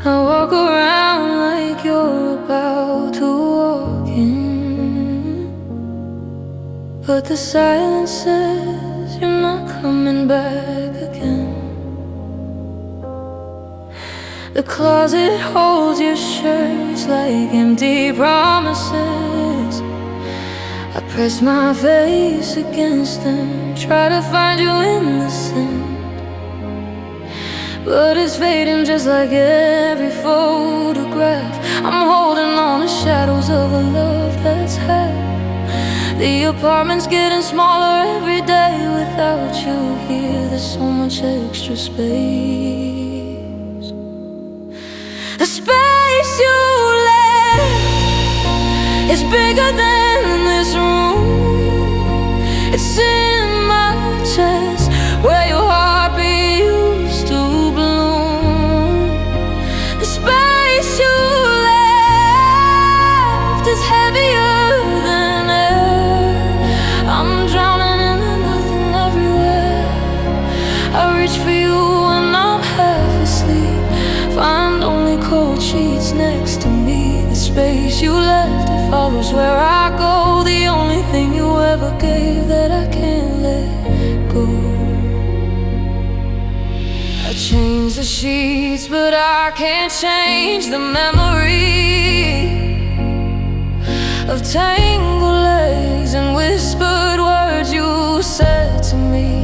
I walk around like you're about to walk in, but the silence says you're not coming back again. The closet holds your shirts like empty promises. I press my face against them, try to find you innocent, but it's fading just like every photograph. I'm holding on to shadows of a love that's had. The apartment's getting smaller every day without you here. There's so much extra space. The space you left is bigger than this room. It's in my chest where your heartbeat used to bloom. The space you left is heavier than air. I'm drowning in the nothing everywhere. I reach for you when I'm half asleep, find only cold sheets next to me. The space you left, it follows where I go. The only thing you ever gave that I can't let go. I change the sheets, but I can't change the memory of tangled legs and whispered words you said to me.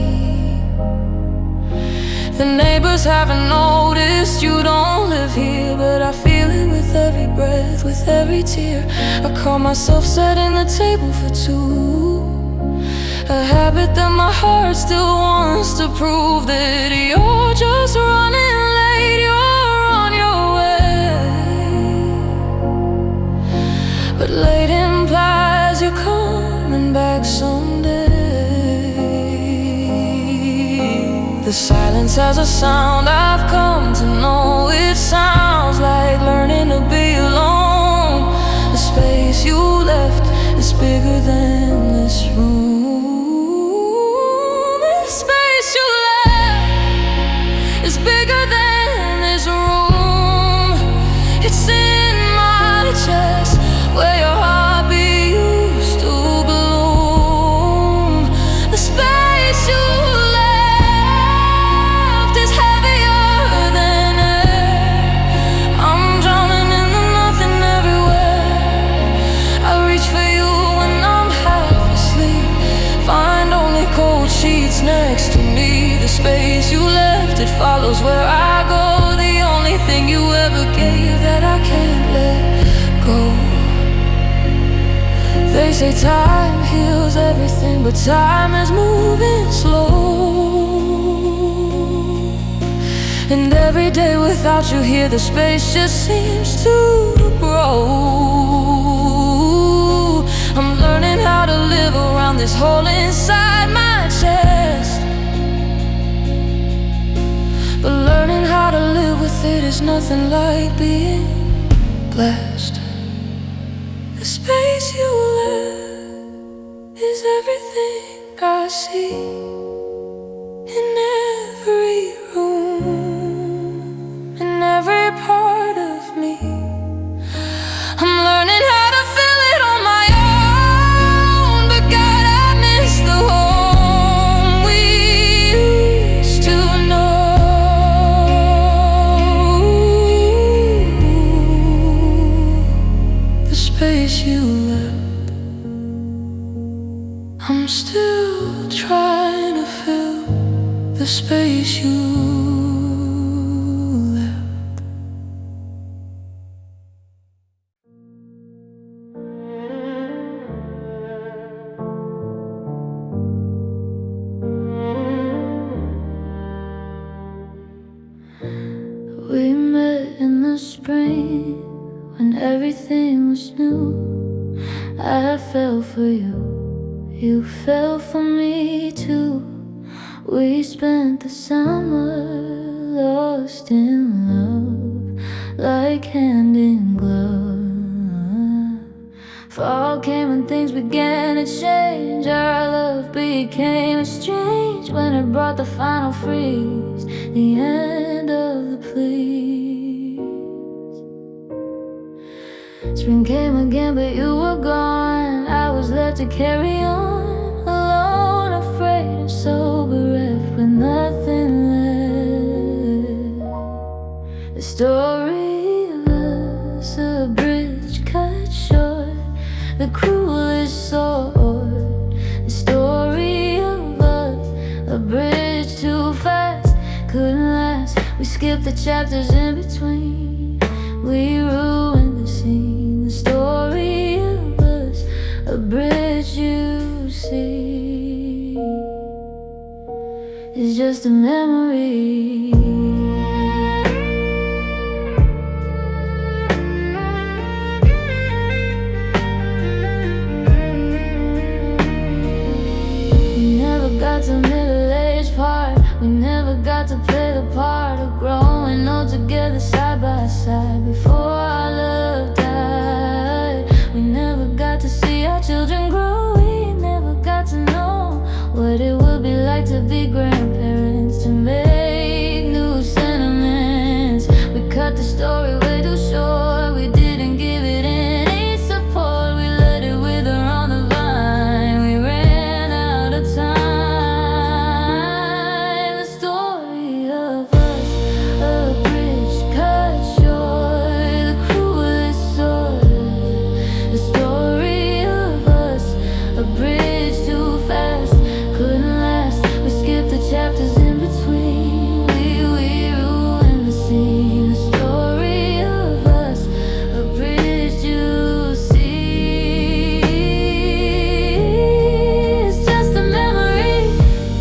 The neighbors haven't noticed you don't live here, but I feel it with every breath, with every tear. I call myself setting the table for two, a habit that my heart still wants to prove that you're just running late, you're on your way. But late implies you're coming back someday. The silence has a sound I've come to know. It sounds like learning to be alone. The space you left is bigger than this room. The space you left is bigger than this room. It's in my chest where your heartbeat used to bloom. The space you left is heavier than air. I'm drowning in the nothing everywhere. I reach for you when I'm half asleep, find only cold sheets next to me. The space you left, it follows where I go. The only thing you ever gave that I can't let go. They say time heals everything, but time is moving slow. And every day without you here, the space just seems to grow. I'm learning how to live around this hole inside my chest, but learning how to live with it is nothing like being blessed. The space you left is everything I see in every room, in every part of me. I'm learning how to feel it on my own, but God, I miss the home we used to know. The space you left, I'm still trying space you left. We met in the spring when everything was new. I fell for you, you fell for me too. We spent the summer lost in love, like hand in glove. Fall came and things began to change. Our love became strange when it brought the final freeze, the end of the please. Spring came again, but you were gone. I was left to carry on, alone, afraid and so bereft, with nothing left. The story of us, a bridge cut short, the cruelest sword. The story of us, a bridge too fast, couldn't last. We skipped the chapters in between, we ruined the scene. The story of us, a bridge you see, is just a memory. We never got to middle-aged part, we never got to play the part of growing old together side by side before our love died. We never got to see our children grow, we never got to know what it would be like to be grandparents, to make new sentiments. We cut the story way too short, we didn't give it any support. We let it wither on the vine, we ran out of time. The story of us, a bridge cut short, the cruelest sword. The story of us, a bridge too fast, couldn't last. We skipped the chapters in between, we ruined the scene. The story of us, a bridge you see, it's just a memory,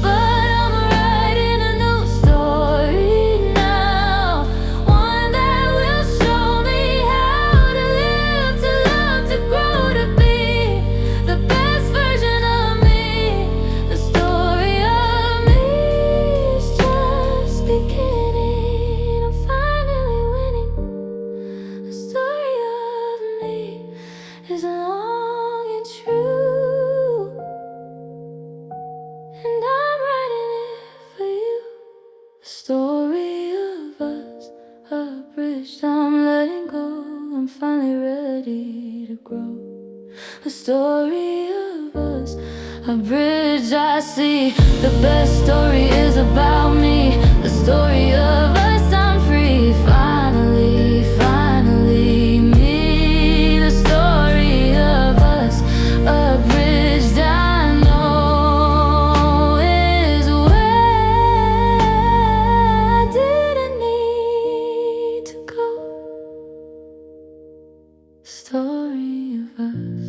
but I'm writing a new story now, one that will show me how to live, to love, to grow, to be the best version of me. The story of me is just beginning, I'm finally winning. The story of me is long and true, and I'm writing it for you. The story of us, a bridge I'm letting go, I'm finally ready to grow. The story of us, a bridge I see. The best story is about me. The story of us, I'm free. Finally, finally me. The story of us, a bridge that I know is where I didn't need to go. Story of us,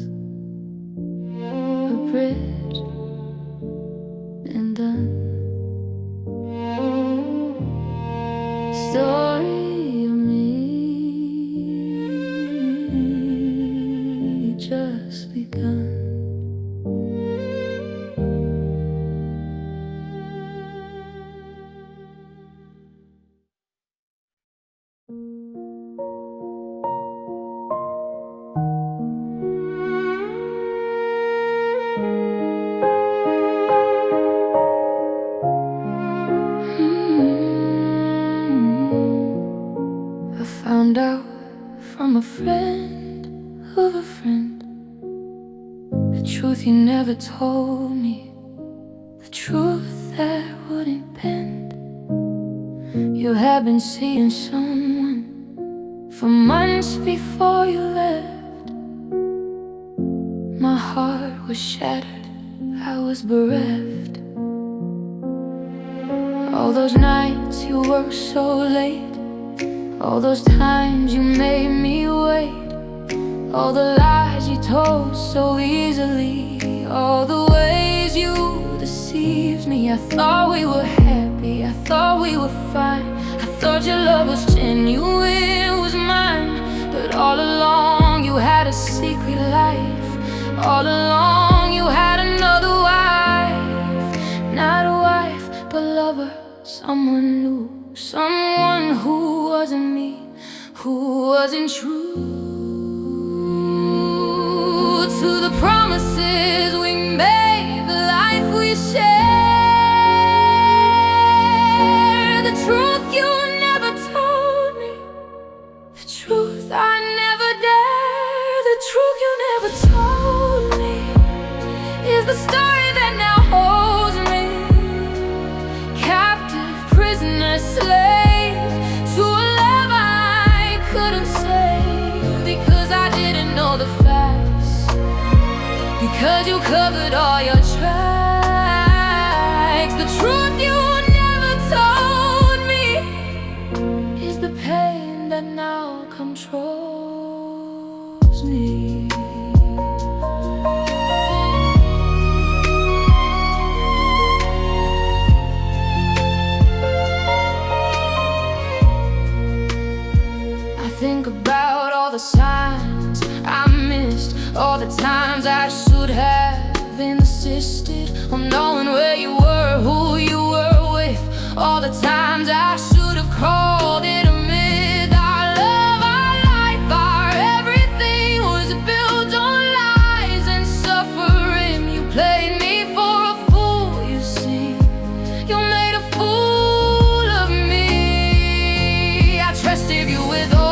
a bridge and done. Story of me just begun. I found out from a friend of a friend the truth you never told me, the truth that wouldn't bend. You had been seeing someone for months before you left. My heart was shattered, I was bereft. All those nights you worked so late, all those times you made me wait, all the lies you told so easily, all the ways you deceived me. I thought we were happy, I thought we were fine, I thought your love was genuine, was mine. But all along you had a secret life, all along you had another wife. Not a wife, but lover, someone new, someone who wasn't me, who wasn't true to the promises we made, the life we shared. The truth you never told me, the truth I never dared, the truth you never told me is the story that now holds me captive, prisoner, slave to a love I couldn't save, because I didn't know the facts, because you covered all your tracks. The truth you never told me is the pain that now controls me. Think about all the signs I missed, all the times I should have insisted on knowing where you were, who you were with, all the times I should have called it a myth. Our love, our life, our everything was built on lies and suffering. You played me for a fool, you see, you made a fool of me. I trusted you with all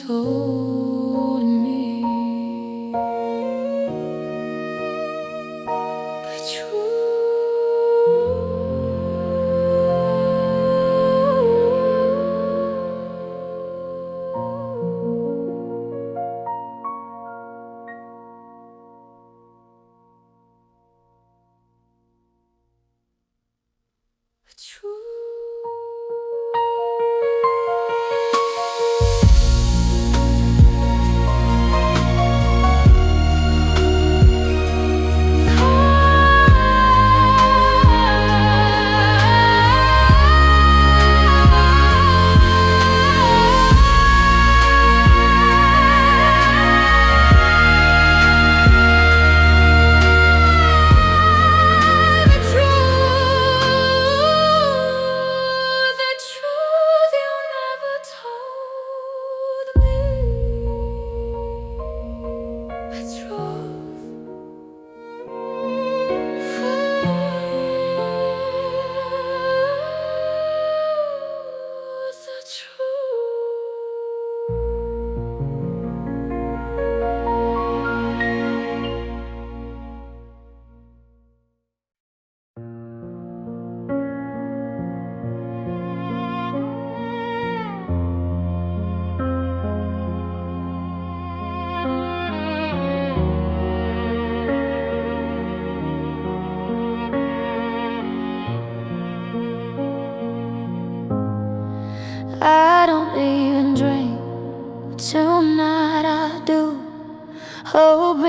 told me the truth.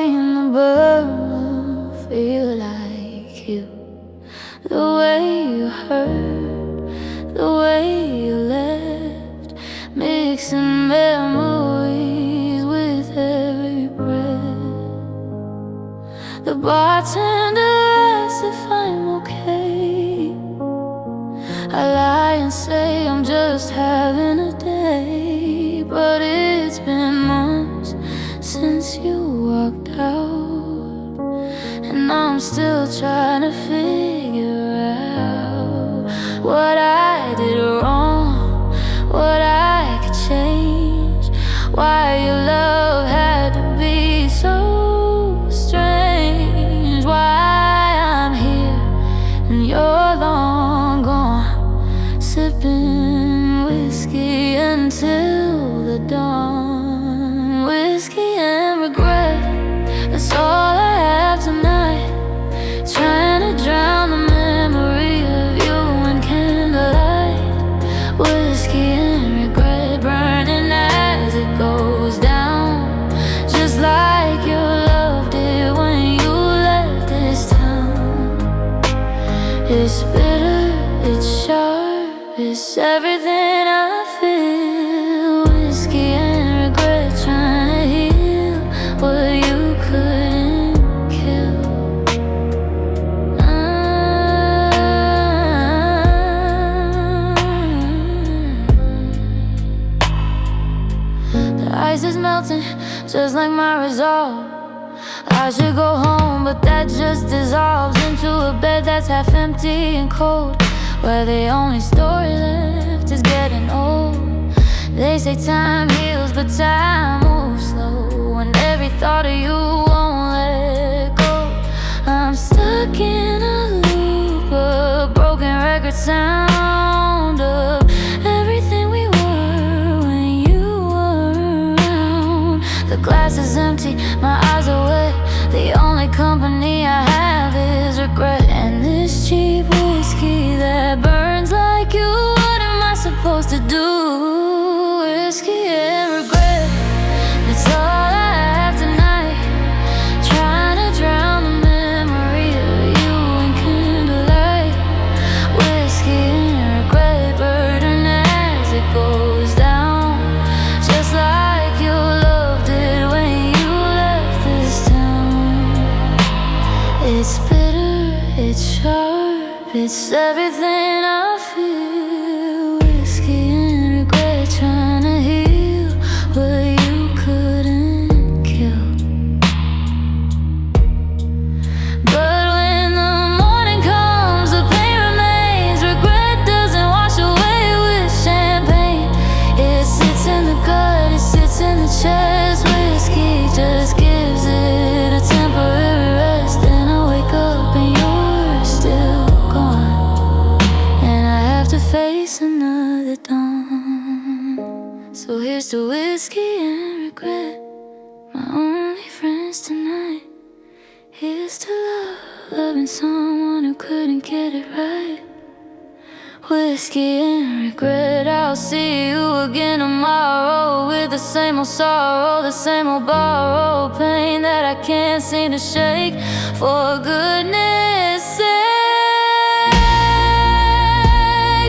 and above feel like you. The way you hurt, the way you left, mixing memories with every breath. The bartender asks if I'm okay. I lie and say I'm just having a day, but it's been months since you walked out, and I'm still trying to figure out what I did wrong, what I could change, why your love had to be so strange, why I'm here and you're long gone, sipping whiskey until the dawn. Whiskey and regret, that's all I have tonight. Trying to drown the memory of you in candlelight. Whiskey and regret, burning as it goes down, just like your love did when you left this town. It's bitter, it's sharp, it's everything I feel. Whiskey and regret, trying to heal what you couldn't kill. The ice is melting, just like my resolve. I should go home, but that just dissolves into a bed that's half empty and cold, where the only story left is getting old. They say time heals, but time moves slow, and every thought of you won't let go. I'm stuck in a loop, a broken record sound of everything we were when you were around. The glass is empty, my eyes are wet, the only company I have is regret. And this cheap whiskey that burns like you, what am I supposed to do? Whiskey and regret, that's all I have tonight. Trying to drown the memory of you in candlelight. Whiskey and regret, burden as it goes down, just like your love did when you left this town. It's bitter, it's sharp, it's everything I feel. Whiskey and regret, trying to heal what you couldn't kill. But when the morning comes, the pain remains. Regret doesn't wash away with champagne. It sits in the gut, it sits in the chest. Whiskey just gives it a temporary rest. Then I wake up and you're still gone, and I have to face another dawn. So here's to whiskey and regret, my only friends tonight. Here's to love, loving someone who couldn't get it right. Whiskey and regret, I'll see you again tomorrow, with the same old sorrow, the same old borrowed pain that I can't seem to shake. For goodness sake,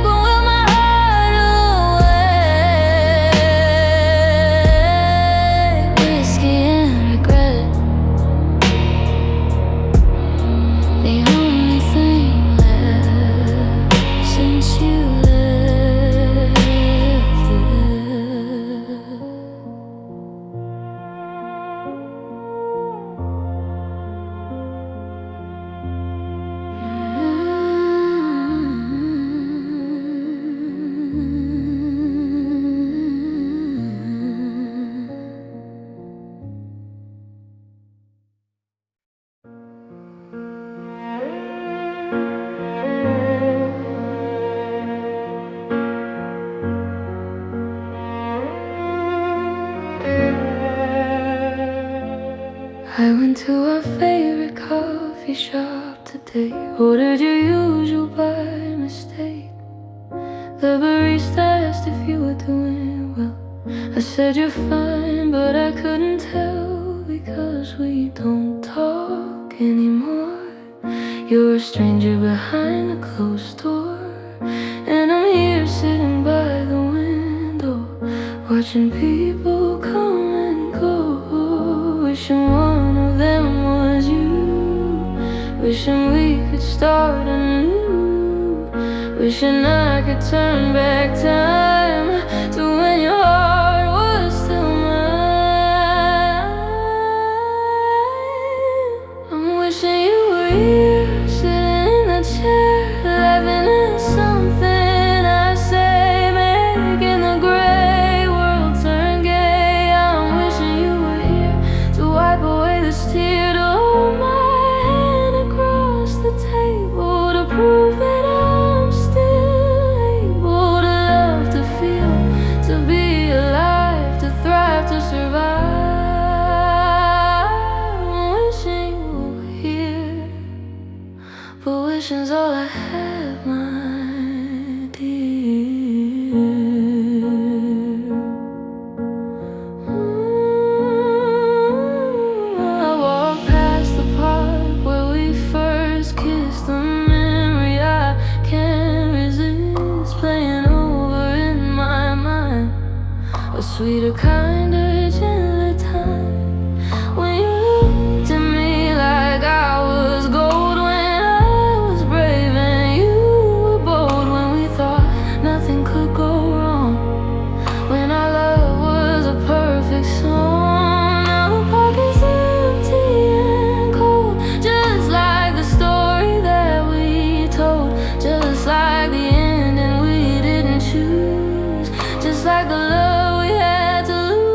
when will my heart awake? Whiskey and regret, the only thing left since you left. I went to our favorite coffee shop today, ordered your usual by mistake. The barista asked if you were doing well. I said you're fine, but I couldn't tell because 'cause we don't talk anymore. You're a stranger behind a closed door, and I'm here sitting by the window, watching people come and go. Wishing one of them was you, wishing we could start anew, wishing I could turn back time to when your heart was still mine. I'm wishing you were here, sitting in the chair, laughing at something I say, making the gray world turn gay. I'm wishing you were here to wipe away this tear, to hold my hand across the table, to prove that I'm still able to love, to feel, to be alive, to thrive, to survive. I'm wishing you were here, but wishing's all I have, my dear. I walk past the park where we first kissed, the memory I can't resist playing over in my mind. A sweeter, kinder, gentler time, when you looked at me like I was gold, when I was brave and you were bold, when we thought nothing could go wrong, when our love was a perfect song. Now the park is empty and cold, just like the story that we told, just like the ending we didn't choose, just like the love we had to lose.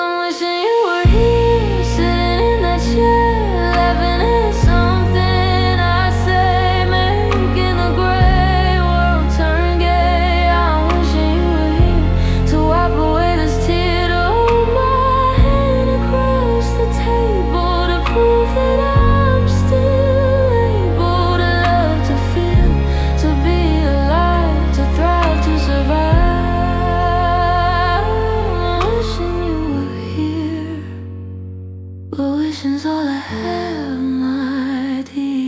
I'm wishing you were here, sitting in that chair, laughing at something I say, making the gray world turn gay. I'm wishing you were here to wipe away this tear, to hold my hand across the table, to prove that I'm still able to love, to feel, to be alive, to thrive, to survive. I'm wishing you were here, but wishing's all I have, my dear.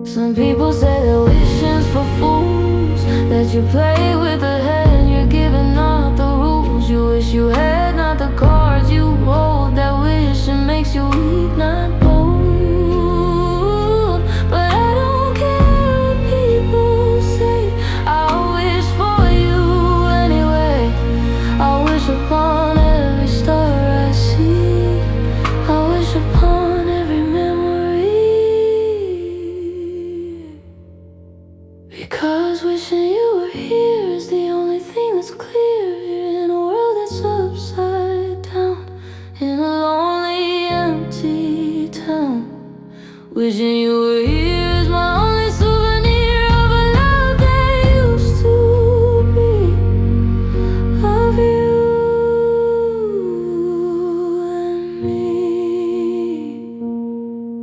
Some people say that wishing's for fools, that you play with the hand you're giving, not the rules. You wish you had not the cards you hold, that wishing makes you weak, not bold. But I don't care what people say, I wish for you anyway. I wish upon every star I see, I wish upon every memory, because wishing you were here is the only thing that's clear in a world that's upside down, in a lonely, empty town. Wishing you were here is my only souvenir of a love that used to be, of you and me.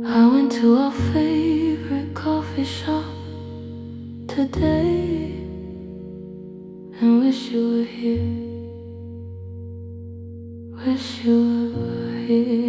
I went to our favorite coffee shop today and wish you were here, wish you were here.